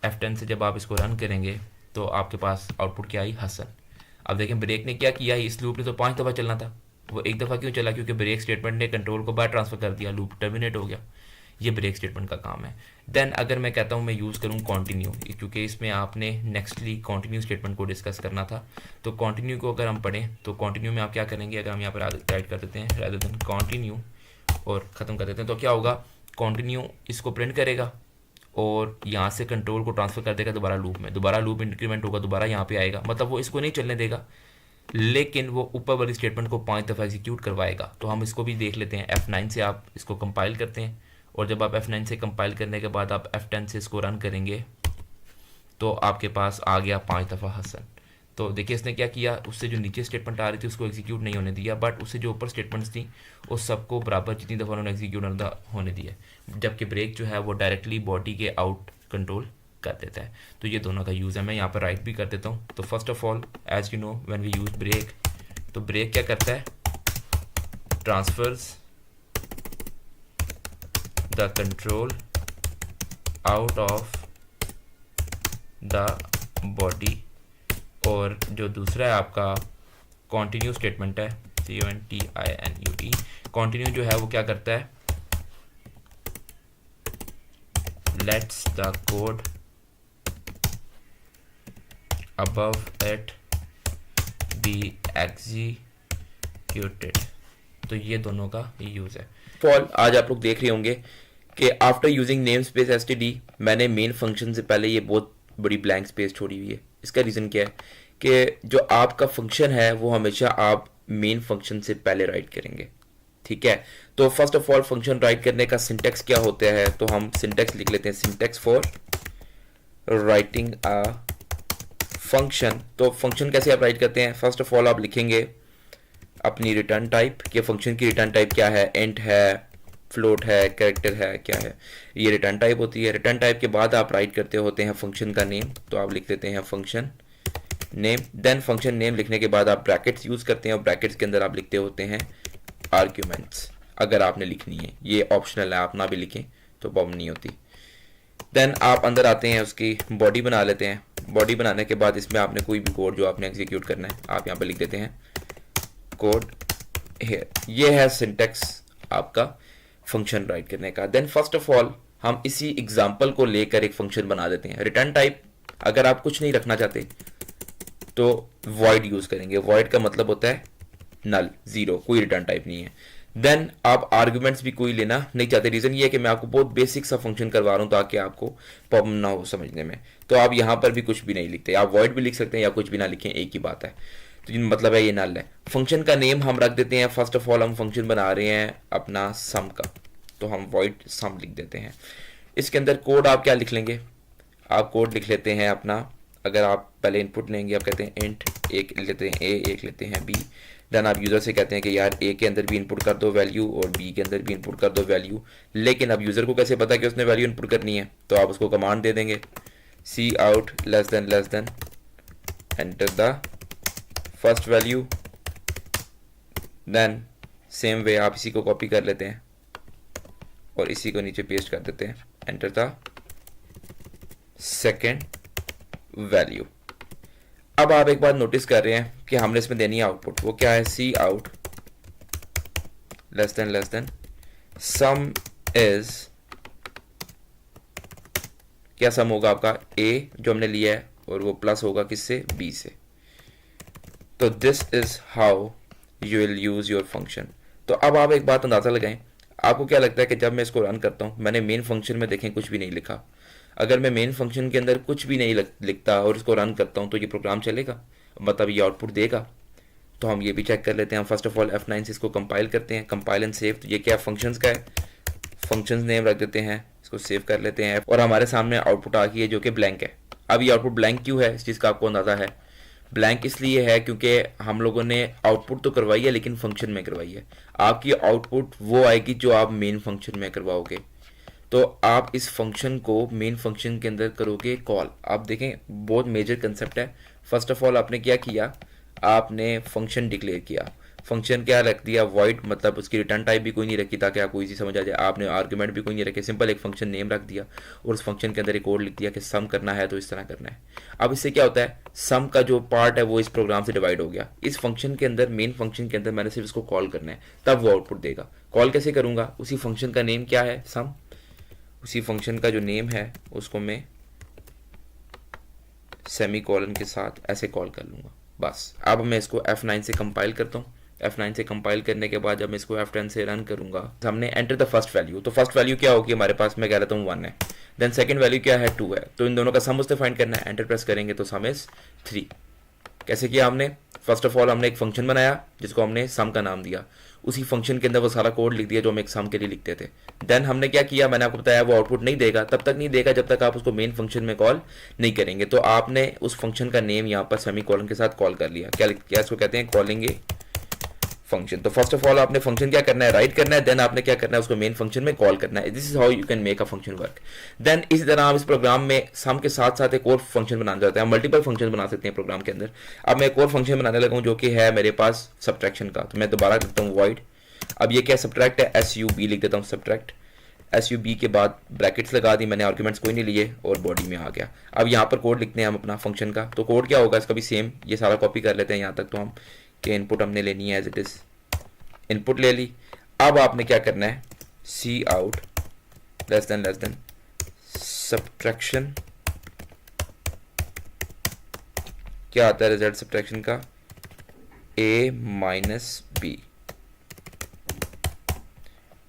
[SPEAKER 2] F10 से जब आप इसको रन करेंगे तो आपके पास आउटपुट क्या आई, हसन। अब देखें ब्रेक ने क्या किया, इस लूप ने तो 5 दफ़ा चलना था, वो एक दफ़ा क्यों चला, क्योंकि ब्रेक स्टेटमेंट ने कंट्रोल को बाहर ट्रांसफ़र कर दिया, लूप टर्मिनेट हो गया। ये ब्रेक स्टेटमेंट का काम है। देन अगर मैं कहता हूँ मैं यूज़ करूँ कॉन्टिन्यू, क्योंकि इसमें आपने नेक्स्टली कॉन्टिन्यू स्टेटमेंट को डिस्कस करना था, तो कॉन्टिन्यू को अगर हम पढ़ें तो कॉन्टिन्यू में आप क्या करेंगे, अगर हम यहाँ पर राइट कर देते हैं रादर देन कॉन्टिन्यू और ख़त्म कर देते हैं, तो क्या होगा,
[SPEAKER 1] कंटिन्यू इसको प्रिंट करेगा और यहाँ से कंट्रोल को ट्रांसफ़र कर देगा दोबारा लूप में, दोबारा लूप इंक्रीमेंट होगा, दोबारा यहाँ पे आएगा, मतलब वो इसको नहीं चलने देगा, लेकिन वो ऊपर वाली स्टेटमेंट को 5 दफ़ा एग्जीक्यूट करवाएगा। तो हम इसको भी देख लेते हैं। F9 से आप इसको कंपाइल करते हैं और जब आप F9 से कंपाइल करने के बाद आप F10 से इसको रन करेंगे तो आपके पास आ गया 5 दफ़ा हसन। तो देखिए इसने क्या किया, उससे जो नीचे स्टेटमेंट आ रही थी उसको एग्जीक्यूट नहीं होने दिया, बट उससे जो ऊपर स्टेटमेंट्स थी उस सबको बराबर जितनी दफ़ा उन्होंने एग्जीक्यूट होने दिया, जबकि ब्रेक जो है वो डायरेक्टली बॉडी के आउट कंट्रोल कर देता है। तो ये दोनों का यूज़ है। मैं यहाँ पर राइट भी कर देता हूँ। तो first of all as you know when we use break, तो ब्रेक क्या करता है, transfers the control out of the body, और जो दूसरा है आपका कॉन्टिन्यू स्टेटमेंट है, CONTINUE, कॉन्टिन्यू जो है वो क्या करता है, let's the code above it be executed। तो ये दोनों का यूज़ है। फॉल आज आप लोग देख रहे होंगे कि after using name space std मैंने मेन फंक्शन से पहले ये बहुत बड़ी ब्लैंक स्पेस छोड़ी हुई है। इसका रीज़न क्या है कि जो आपका फंक्शन है वो हमेशा आप मेन फंक्शन से पहले राइट करेंगे, ठीक है। तो first of all function right करने का सिंटेक्स क्या होता है, तो हम सिंटेक्स लिख लेते हैं, syntax for writing a function. तो फंक्शन कैसे आप राइट करते हैं, फर्स्ट ऑफ ऑल आप लिखेंगे अपनी रिटर्न टाइप, कि फंक्शन की रिटर्न टाइप क्या है, इंट है, फ्लोट है, कैरेक्टर है, क्या है, ये रिटर्न टाइप होती है। रिटर्न टाइप के बाद आप राइट करते होते हैं फंक्शन का नेम, तो आप लिख देते हैं function name. Then function name लिखने के बाद आप ब्रैकेट्स यूज़ करते हैं और ब्रैकेट्स के अंदर आप लिखते होते हैं आर्ग्यूमेंट्स, अगर आपने लिखनी है, ये ऑप्शनल है, आप ना भी लिखें तो प्रॉब्लम नहीं होती। देन आप अंदर आते हैं, उसकी बॉडी बना लेते हैं। बॉडी बनाने के बाद इसमें आपने कोई भी कोड जो आपने एग्जीक्यूट करना है आप यहाँ पे लिख देते हैं कोड हेयर। ये है सिंटेक्स आपका फंक्शन राइट करने का। देन फर्स्ट ऑफ ऑल हम इसी एग्जांपल को लेकर एक फंक्शन बना देते हैं। रिटर्न टाइप अगर आप कुछ नहीं रखना चाहते तो वॉइड यूज़ करेंगे। वॉइड का मतलब होता है नल, जीरो, कोई रिटर्न टाइप नहीं है। देन आप आर्गुमेंट्स भी कोई लेना नहीं चाहते। रीज़न ये है कि मैं आपको बहुत बेसिक सा फंक्शन करवा रहा हूँ ताकि आपको प्रॉब्लम ना हो समझने में। तो आप यहाँ पर भी कुछ भी नहीं लिखते, आप वॉइड भी लिख सकते हैं या कुछ भी ना लिखें, एक ही बात है। तो जिन मतलब है ये नल है। फंक्शन का नेम हम रख देते हैं, फर्स्ट ऑफ ऑल हम फंक्शन बना रहे हैं अपना सम का, तो हम वॉइड सम लिख देते हैं। इसके अंदर कोड आप क्या लिख लेंगे, आप कोड लिख लेते हैं अपना, अगर आप पहले इनपुट लेंगे आप कहते हैं इंट, एक लेते हैं ए, एक लेते हैं बी। देन आप यूज़र से कहते हैं कि यार ए के अंदर भी इनपुट कर दो वैल्यू और बी के अंदर भी इनपुट कर दो वैल्यू। लेकिन अब यूज़र को कैसे पता कि उसने वैल्यू इनपुट करनी है, तो आप उसको कमांड दे देंगे C out less than enter the first value. Then same way आप इसी को कॉपी कर लेते हैं और इसी को नीचे पेस्ट कर देते हैं, एंटर द सेकेंड वैल्यू। अब आप एक बात नोटिस कर रहे हैं कि हमने इसमें देनी है आउटपुट, वो क्या है, C out less than sum is, क्या सम होगा आपका, ए जो हमने लिया है और वो प्लस होगा किससे, बी से। तो this is how you will use your function. तो अब आप एक बात अंदाजा लगाएं, आपको क्या लगता है कि जब मैं इसको रन करता हूं, मैंने मेन फंक्शन में देखें कुछ भी नहीं लिखा, अगर मैं मेन फंक्शन के अंदर कुछ भी नहीं लिखता और इसको रन करता हूं तो ये प्रोग्राम चलेगा, मतलब ये आउटपुट देगा। तो हम ये भी चेक कर लेते हैं। हम फर्स्ट ऑफ ऑल F9 से इसको कंपाइल करते हैं, कंपाइल एंड सेव। तो ये क्या फंक्शंस का है, फंक्शंस नेम रख देते हैं, इसको सेव कर लेते हैं और हमारे सामने आउटपुट आ गई है जो कि ब्लैंक है। अब ये आउटपुट ब्लैंक क्यों है, इस चीज़ का आपको अंदाजा है। ब्लैंक इसलिए है क्योंकि हम लोगों ने आउटपुट तो करवाई है लेकिन फंक्शन में करवाई है। आपकी आउटपुट वो आएगी जो आप मेन फंक्शन में करवाओगे। तो आप इस फंक्शन को मेन फंक्शन के अंदर करोगे कॉल। आप देखें बहुत मेजर कंसेप्ट है। फर्स्ट ऑफ ऑल आपने क्या किया, आपने फंक्शन डिक्लेयर किया। फंक्शन क्या रख दिया, वॉइड, मतलब उसकी रिटर्न टाइप भी कोई नहीं रखी ताकि आपको इजी समझ आ जाए। आपने आर्गुमेंट भी कोई नहीं रखे, सिंपल एक फंक्शन नेम रख दिया और उस फंक्शन के अंदर एक कोड लिख दिया कि सम करना है तो इस तरह करना है। अब इससे क्या होता है, सम का जो पार्ट है वो इस प्रोग्राम से डिवाइड हो गया। इस फंक्शन के अंदर, मेन फंक्शन के अंदर मैंने सिर्फ इसको कॉल करना है, तब वो आउटपुट देगा। कॉल कैसे करूँगा, उसी फंक्शन का नेम क्या है, सम, उसी फंक्शन का जो नेम है उसको मैं सेमी कॉलन के साथ ऐसे कॉल कर लूँगा, बस। अब मैं इसको F9 से कंपाइल करता हूँ, F9 से कंपाइल करने के बाद जब मैं इसको F10 से रन करूंगा, हमने एंटर द फर्स्ट वैल्यू, तो फर्स्ट वैल्यू क्या होगी हमारे पास, मैं कह रहा हूँ 1 है। देन सेकंड वैल्यू क्या है, 2 है। तो इन दोनों का सम उससे फाइंड करना है, एंटर प्रेस करेंगे तो सम इज 3। कैसे किया हमने, फर्स्ट ऑफ ऑल हमने एक फंक्शन बनाया जिसको हमने सम का नाम दिया, उसी फंक्शन के अंदर वो सारा कोड लिख दिया जो हम एक सम के लिए लिखते थे। देन हमने क्या किया, मैंने आपको बताया वो आउटपुट नहीं देगा, तब तक नहीं देगा जब तक आप उसको मेन फंक्शन में कॉल नहीं करेंगे। तो आपने उस फंक्शन का नेम यहाँ पर सेमीकोलन के साथ कॉल कर लिया, क्या इसको कहते हैं, कॉलिंग ए फंक्शन। तो फर्स्ट ऑफ ऑल आपने फंक्शन क्या करना है, राइट करना है, देन आपने क्या करना है, उसको मेन फंक्शन में कॉल करना है। This is how you can make a function work. Then इसी तरह हम इस प्रोग्राम में सम के साथ साथ एक और फंक्शन बनाना चाहते हैं, हम मल्टीपल फंक्शन बना सकते हैं प्रोग्राम के अंदर। अब मैं एक और फंक्शन बनाने लगा हूँ जो कि है मेरे पास सब्ट्रैक्शन का। तो मैं दोबारा करता हूँ वॉइड, अब ये क्या सब्ट्रैक्ट है, SUB लिख देता हूँ, सब्ट्रैक्ट SUB के बाद ब्रैकेट्स लगा दी मैंने, आर्ग्यूमेंट्स कोई नहीं लिए और बॉडी में आ गया। अब यहाँ पर कोड लिखते हैं हम अपना फंक्शन का। तो कोड क्या होगा इसका भी सेम, ये सारा कॉपी कर लेते हैं यहाँ तक। तो हम कि इनपुट हमने लेनी है एज इट इज, इनपुट ले ली। अब आपने क्या करना है, C out less then subtraction, क्या आता है रिजल्ट सब्ट्रैक्शन का, A माइनस B।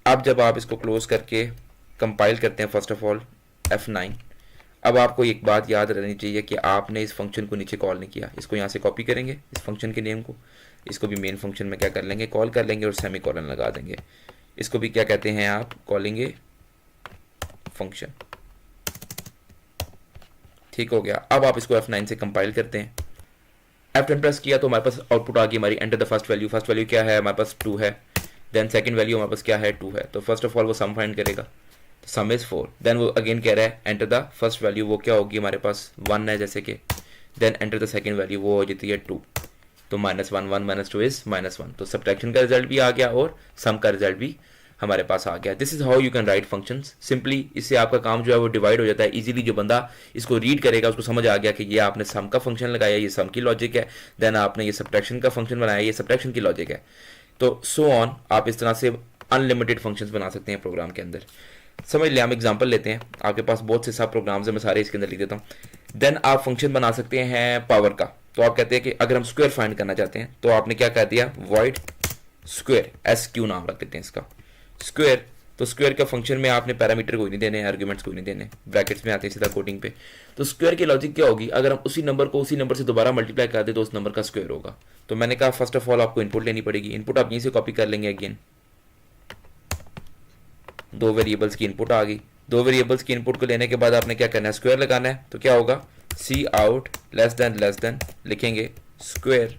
[SPEAKER 1] अब जब आप इसको क्लोज करके कंपाइल करते हैं फर्स्ट ऑफ ऑल F9, अब आपको एक बात याद रहनी चाहिए कि आपने इस फंक्शन को नीचे कॉल नहीं किया। इसको यहाँ से कॉपी करेंगे इस फंक्शन के नेम को, इसको भी मेन फंक्शन में क्या कर लेंगे, कॉल कर लेंगे और सेमीकोलन लगा देंगे। इसको भी क्या कहते हैं आप, कॉलिंग फंक्शन। ठीक हो गया। अब आप इसको F9 से कंपाइल करते हैं, F10 प्रेस किया तो हमारे पास आउटपुट आ गई हमारी, enter the first value. First value क्या है हमारे पास, 2 है। देन सेकंड वैल्यू हमारे पास क्या है, 2 है। तो फर्स्ट ऑफ ऑल वो सम फाइंड करेगा, सम इज 4। देन वो अगेन कह रहा है एंटर द फर्स्ट वैल्यू, वो क्या होगी हमारे पास 1 है जैसे कि। Then enter the second value, वो हो जाती है 2। तो -1 1 - 2 इज -1। तो सब्ट्रैक्शन का रिजल्ट भी आ गया और सम का रिजल्ट भी हमारे पास आ गया। This is how you can write functions simply. इससे आपका काम जो है वो डिवाइड हो जाता है इजीली। जो बंदा इसको रीड करेगा उसको समझ आ गया कि ये आपने सम का फंक्शन लगाया, ये सम की लॉजिक है। देन आपने ये सब्ट्रैक्शन का फंक्शन बनाया, ये सब्ट्रैक्शन की लॉजिक है। तो सो ऑन, आप इस तरह से अनलिमिटेड फंक्शंस बना सकते हैं प्रोग्राम के अंदर। समझ लिया, हम एग्जांपल लेते हैं, आपके पास बहुत से सब प्रोग्राम्स हैं, मैं सारे इसके अंदर लिख देता हूँ। देन आप फंक्शन बना सकते हैं पावर का। तो आप कहते हैं कि अगर हम स्क्वायर फाइंड करना चाहते हैं तो आपने क्या कर दिया, वॉइड स्क्वायर, SQ नाम रख देते हैं इसका, स्क्वायर। तो स्क्वायर का फंक्शन में आपने पैरामीटर कोई नहीं देने, आर्ग्यूमेंट्स कोई नहीं देने, ब्रैकेट्स में आते हैं सीधा कोडिंग पे। तो स्क्वायर की लॉजिक क्या होगी, अगर हम उसी नंबर को उसी नंबर से दोबारा मल्टीप्लाई कर दे तो उस नंबर का स्क्वायर होगा। तो मैंने कहा फर्स्ट ऑफ ऑल आपको इनपुट लेनी पड़ेगी, इनपुट आप यहीं से कॉपी कर लेंगे। अगेन 2 वेरिएबल्स की इनपुट आ गई। 2 वेरिएबल्स की इनपुट को लेने के बाद आपने क्या करना है, स्क्वायर लगाना है। तो क्या होगा, सी आउट लेस देन लिखेंगे स्क्वायर।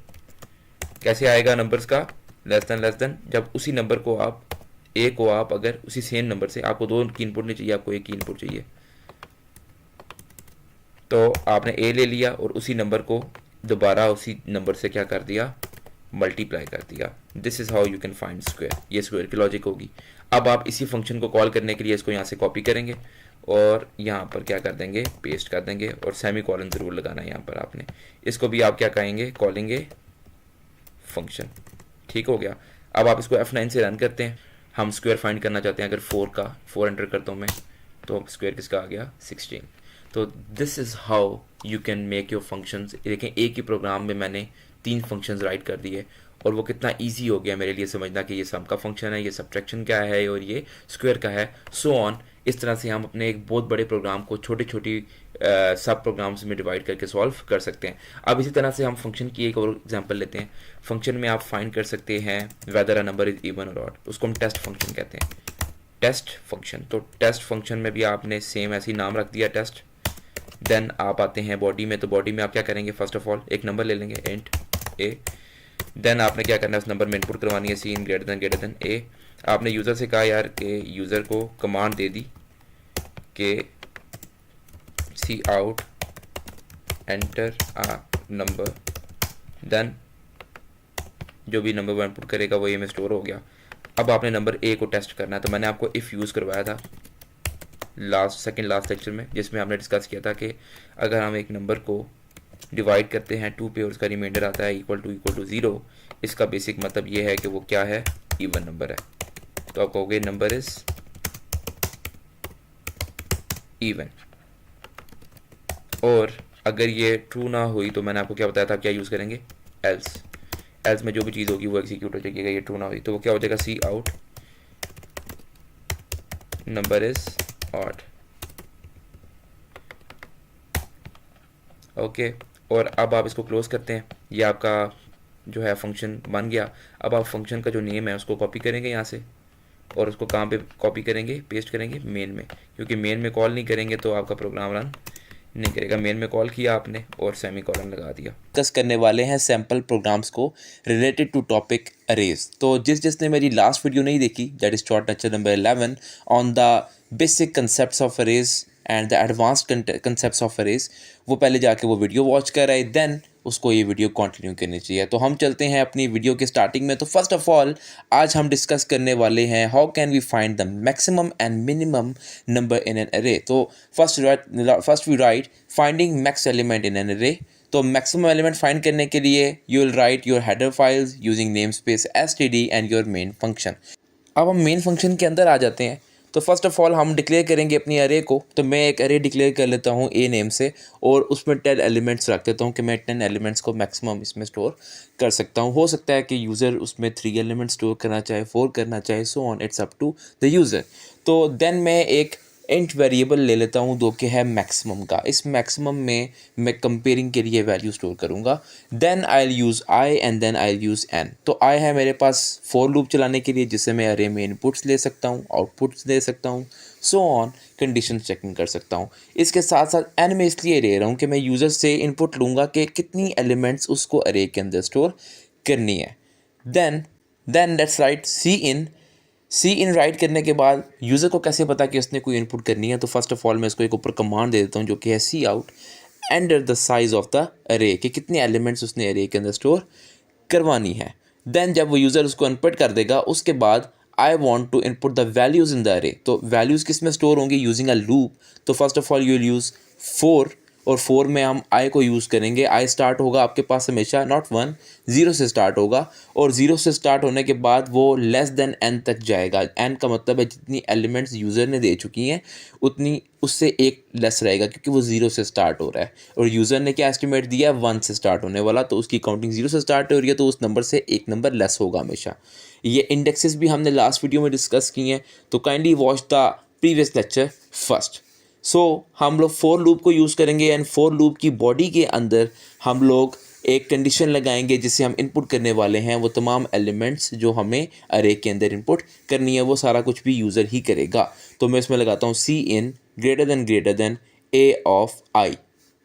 [SPEAKER 1] कैसे आएगा नंबर्स का, लेस देन जब उसी नंबर को आप ए को आप अगर उसी सेम नंबर से, आपको 2 की इनपुट नहीं चाहिए, आपको 1 की इनपुट चाहिए। तो आपने ए ले लिया और उसी नंबर को दोबारा उसी नंबर से क्या कर दिया, मल्टीप्लाई कर दिया। This is how you can find square. ये स्क्वायर की लॉजिक होगी। अब आप इसी फंक्शन को कॉल करने के लिए इसको यहाँ से कॉपी करेंगे और यहाँ पर क्या कर देंगे, पेस्ट कर देंगे और सेमीकोलन जरूर लगाना है यहाँ पर आपने। इसको भी आप क्या कहेंगे, कॉलिंग फंक्शन। ठीक हो गया। अब आप इसको F9 से रन करते हैं। हम स्क्वायर फाइंड करना चाहते हैं, अगर 4 एंटर करता हूँ मैं तो स्क्वायर किसका आ गया, 16। तो this is how you can make your functions. देखें एक ही प्रोग्राम में मैंने 3 फंक्शंस राइट कर दिए और वो कितना इजी हो गया मेरे लिए समझना कि ये सम का फंक्शन है, ये सब्ट्रैक्शन क्या है और ये स्क्वायर का है, सो ऑन। इस तरह से हम अपने एक बहुत बड़े प्रोग्राम को छोटी छोटी सब प्रोग्राम्स में डिवाइड करके सॉल्व कर सकते हैं। अब इसी तरह से हम फंक्शन की एक और एग्जांपल लेते हैं। फंक्शन में आप फाइंड कर सकते हैं weather a number is even और ऑड, उसको हम टेस्ट फंक्शन कहते हैं, टेस्ट फंक्शन। तो टेस्ट फंक्शन में भी आपने सेम ऐसे ही नाम रख दिया, टेस्ट। देन आप आते हैं बॉडी में। तो बॉडी में आप क्या करेंगे, फर्स्ट ऑफ ऑल एक नंबर ले लेंगे, इंट ए। देन आपने क्या करना है, उस नंबर में इनपुट करवानी है, सी इन ग्रेटर देन ए। आपने यूज़र से कहा यार कि यूज़र को कमांड दे दी कि सी आउट एंटर आ नंबर। देन जो भी नंबर वो इनपुट करेगा वो ए में स्टोर हो गया। अब आपने नंबर ए को टेस्ट करना है। तो मैंने आपको इफ़ यूज़ करवाया था सेकंड लास्ट लेक्चर में, जिसमें हमने डिस्कस किया था कि अगर हम एक नंबर को डिवाइड करते हैं 2 पे और उसका रिमाइंडर आता है इक्वल टू 0, इसका बेसिक मतलब ये है कि वो क्या है, इवन नंबर है। तो आप कहोगे नंबर इज इवन। और अगर ये ट्रू ना हुई तो मैंने आपको क्या बताया था, क्या यूज़ करेंगे, एल्स। एल्स में जो भी चीज़ होगी वो एग्जीक्यूट हो जाएगी। अगर ये ट्रू ना हुई तो वो क्या हो जाएगा, C out number is odd. Okay, और अब आप इसको क्लोज करते हैं। ये आपका जो है फंक्शन बन गया। अब आप फंक्शन का जो नेम है उसको कॉपी करेंगे यहाँ से, और उसको कहाँ पे कॉपी करेंगे, पेस्ट करेंगे मेन में, क्योंकि मेन में कॉल नहीं करेंगे तो आपका प्रोग्राम रन नहीं करेगा। मेन में कॉल किया आपने और सेमी कॉलन लगा दिया। डिस्कस करने वाले हैं सैम्पल प्रोग्राम्स को रिलेटेड टू टॉपिक अरेज। तो जिसने मेरी लास्ट वीडियो नहीं देखी, that is short lecture number 11 on the basic concepts of arrays and the advanced concepts of arrays, वो पहले जाके वो वीडियो वॉच कर आए, देन उसको ये वीडियो कंटिन्यू करनी चाहिए। तो हम चलते हैं अपनी वीडियो के स्टार्टिंग में। तो फर्स्ट ऑफ ऑल आज हम डिस्कस करने वाले हैं how can we find the maximum and minimum number in an array. तो first we write finding max element in an array. तो मैक्सिमम एलिमेंट फाइंड करने के लिए you will write your header files using name space std and your main function. अब हम main function के अंदर आ जाते हैं। तो फर्स्ट ऑफ ऑल हम डिक्लेयर करेंगे अपनी अरे को। तो मैं एक अरे डिक्लेयर कर लेता हूँ ए नेम से, और उसमें 10 एलिमेंट्स रख देता हूँ कि मैं 10 एलिमेंट्स को मैक्सिमम इसमें स्टोर कर सकता हूँ। हो सकता है कि यूज़र उसमें 3 एलिमेंट्स स्टोर करना चाहे, 4 करना चाहे, so on, it's up to the user. तो देन मैं एक इंट वेरिएबल ले लेता हूँ जो कि है मैक्सिमम का। इस मैक्सिमम में मैं कंपेयरिंग के लिए वैल्यू स्टोर करूँगा। Then I will use I and then I will use n. तो आई है मेरे पास फॉर लूप चलाने के लिए, जिससे मैं अरे में इनपुट्स ले सकता हूँ, आउटपुट्स ले सकता हूँ, सो ऑन, कंडीशन चेकिंग कर सकता हूँ। इसके साथ साथ एन में इसलिए ले रहा हूँ कि मैं यूज़र से इनपुट लूँगा कि कितनी एलिमेंट्स उसको अरे के अंदर स्टोर करनी है। Then let's write cin write करने के बाद यूज़र को कैसे पता कि उसने कोई इनपुट करनी है। तो फर्स्ट ऑफ ऑल मैं इसको एक ऊपर कमांड दे देता हूँ जो कि है C out enter the size of the array, कि कितने एलिमेंट्स उसने अरे के अंदर स्टोर करवानी है। देन जब वो यूज़र उसको इनपुट कर देगा, उसके बाद I want to input the values in the array. तो वैल्यूज़ किस में स्टोर होंगी, यूजिंग अ लूप। तो first of all you will use 4, और 4 में हम आई को यूज़ करेंगे। आई स्टार्ट होगा आपके पास हमेशा नॉट 1, 0 से स्टार्ट होगा, और 0 से स्टार्ट होने के बाद वो लेस देन n तक जाएगा। n का मतलब है जितनी एलिमेंट्स यूज़र ने दे चुकी हैं उतनी उससे एक लेस रहेगा, क्योंकि वो 0 से स्टार्ट हो रहा है, और यूज़र ने क्या एस्टिमेट दिया है 1 से स्टार्ट होने वाला, तो उसकी काउंटिंग 0 से स्टार्ट हो रही है, तो उस नंबर से एक नंबर लेस होगा हमेशा। ये इंडेक्सेस भी हमने लास्ट वीडियो में डिस्कस की हैं, तो kindly watch the previous lecture first. So हम लोग फॉर लूप को यूज़ करेंगे, एंड फॉर लूप की बॉडी के अंदर हम लोग एक कंडीशन लगाएंगे जिससे हम इनपुट करने वाले हैं वो तमाम एलिमेंट्स जो हमें अरे के अंदर इनपुट करनी है, वो सारा कुछ भी यूज़र ही करेगा। तो मैं इसमें लगाता हूँ cin greater than A of I.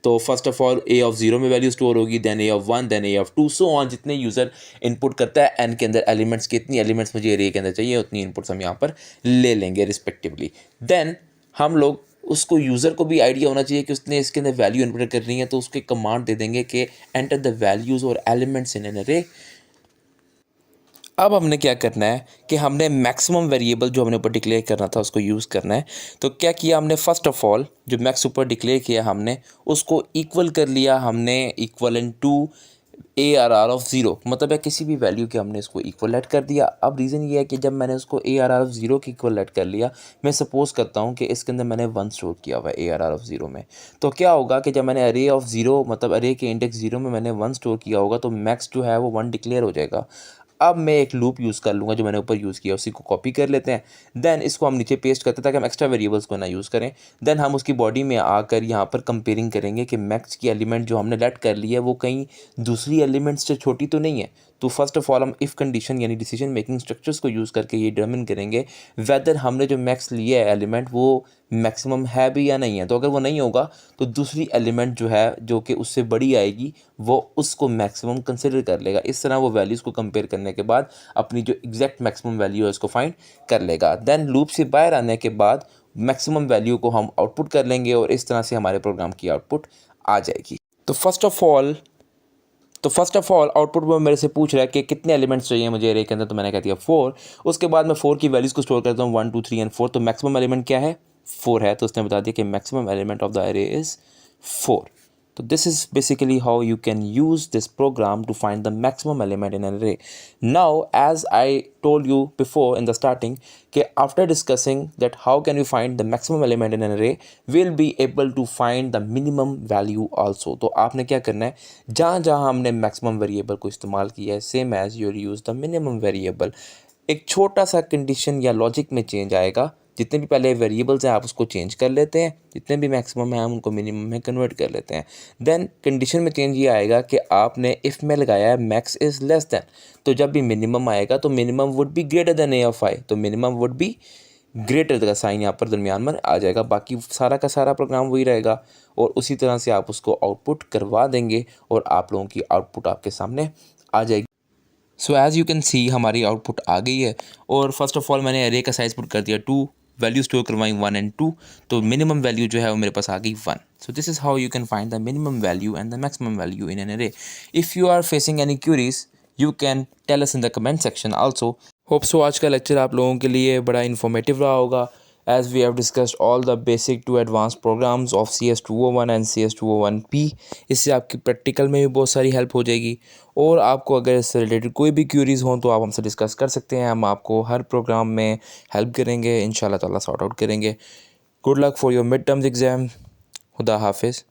[SPEAKER 1] तो फर्स्ट ऑफ ऑल ए ऑफ 0 में वैल्यू स्टोर होगी, then A of 1, then A of 2, so on. जितने यूज़र इनपुट करता है एन के अंदर एलिमेंट्स, कितनी एलिमेंट्स मुझे अरे के अंदर चाहिए उतनी इनपुट्स हम यहाँ पर ले लेंगे रिस्पेक्टिवली। देन हम लोग उसको यूज़र को भी आइडिया होना चाहिए कि उसने इसके अंदर वैल्यू इनपुट करनी है, तो उसके कमांड दे देंगे कि एंटर द वैल्यूज़ और एलिमेंट्स इन एन अरे। अब हमने क्या करना है कि हमने मैक्सिमम वेरिएबल जो हमने ऊपर डिक्लेयर करना था उसको यूज़ करना है। तो क्या किया हमने, फर्स्ट ऑफ ऑल जो मैक्स ऊपर डिक्लेयर किया हमने उसको इक्वल कर लिया, हमने इक्वल टू ARR ऑफ 0, मतलब है किसी भी वैल्यू के हमने इसको इक्वल ऐड कर दिया। अब रीज़न ये है कि जब मैंने उसको ARR ऑफ 0 के इक्वल ऐड कर लिया, मैं सपोज करता हूँ कि इसके अंदर मैंने 1 स्टोर किया हुआ है ARR ऑफ 0 में, तो क्या होगा कि जब मैंने अरे ऑफ 0 मतलब अरे के इंडेक्स 0 में मैंने 1 स्टोर किया होगा, तो मैक्स जो है वो 1 डिक्लेयर हो जाएगा। अब मैं एक लूप यूज़ कर लूँगा जो मैंने ऊपर यूज़ किया, उसी को कॉपी कर लेते हैं, देन इसको हम नीचे पेस्ट करते हैं ताकि हम एक्स्ट्रा वेरिएबल्स को ना यूज़ करें। देन हम उसकी बॉडी में आकर यहाँ पर कंपेयरिंग करेंगे कि मैक्स की एलिमेंट जो हमने लेट कर ली है वो कहीं दूसरी एलिमेंट्स से छोटी तो नहीं है। तो फर्स्ट ऑफ ऑल हम इफ़ कंडीशन यानी डिसीजन मेकिंग स्ट्रक्चर्स को यूज़ करके ये डिटरमिन करेंगे वेदर हमने जो मैक्स लिया है एलिमेंट वो मैक्सिमम है भी या नहीं है। तो अगर वो नहीं होगा तो दूसरी एलिमेंट जो है जो कि उससे बड़ी आएगी वो उसको मैक्सिमम कंसिडर कर लेगा। इस तरह वो वैल्यूज़ को कंपेयर करने के बाद अपनी जो एग्जैक्ट मैक्सिमम वैल्यू है उसको फाइंड कर लेगा। देन लूप से बाहर आने के बाद मैक्सिमम वैल्यू को हम आउटपुट कर लेंगे और इस तरह से हमारे प्रोग्राम की आउटपुट आ जाएगी। तो फर्स्ट ऑफ ऑल आउटपुट में मेरे से पूछ रहा है कि कितने एलिमेंट्स चाहिए मुझे अरे के अंदर, तो मैंने कह दिया 4। उसके बाद मैं 4 की वैल्यूज़ को स्टोर करता हूँ 1 2 3 एंड 4। तो मैक्सिमम एलिमेंट क्या है, 4 है, तो उसने बता दिया कि maximum element of the array is 4। तो this is basically how you can use this program to find the maximum element in an array. Now, as I told you before in the starting, कि after discussing that how can we find the maximum element in an array, we'll be able to find the minimum value also. तो आपने क्या करना है, जहाँ जहाँ हमने maximum variable को इस्तेमाल किया है, same as you'll use the minimum variable. एक छोटा सा कंडीशन या लॉजिक में चेंज आएगा, जितने भी पहले वेरिएबल्स हैं आप उसको चेंज कर लेते हैं, जितने भी मैक्सिमम हैं हम उनको मिनिमम में कन्वर्ट कर लेते हैं. देन कंडीशन में चेंज ये आएगा कि आपने इफ़ में लगाया है मैक्स इज़ लेस देन, तो जब भी मिनिमम आएगा तो minimum would be greater than A of I, तो मिनिमम वुड बी ग्रेटर का साइन यहाँ पर दरमियान में आ जाएगा. बाकी सारा का सारा प्रोग्राम वही रहेगा और उसी तरह से आप उसको आउटपुट करवा देंगे और आप लोगों की आउटपुट आपके सामने आ जाएगी. So as you can see हमारी आउटपुट आ गई है और फर्स्ट ऑफ ऑल मैंने एरे का साइज पुट कर दिया 2, वैल्यू स्टोर करवाई 1 and 2, तो मिनिमम वैल्यू जो है वो मेरे पास आ गई 1. So this is how you can find the minimum value and the maximum value in an array. If you are facing any queries you can tell us in the comment section also. Hope so आज का lecture आप लोगों के लिए बड़ा informative रहा होगा, as we have discussed all the basic to advanced programs of CS201 and CS201P. इससे आपकी प्रैक्टिकल में भी बहुत सारी हेल्प हो जाएगी और आपको अगर इससे रिलेटेड कोई भी क्यूरीज़ हों तो आप हमसे डिस्कस कर सकते हैं. हम आपको हर प्रोग्राम में हेल्प करेंगे, इंशाल्लाह ताला सॉर्ट आउट करेंगे. Good luck for your mid terms exam. खुदा हाफिज़.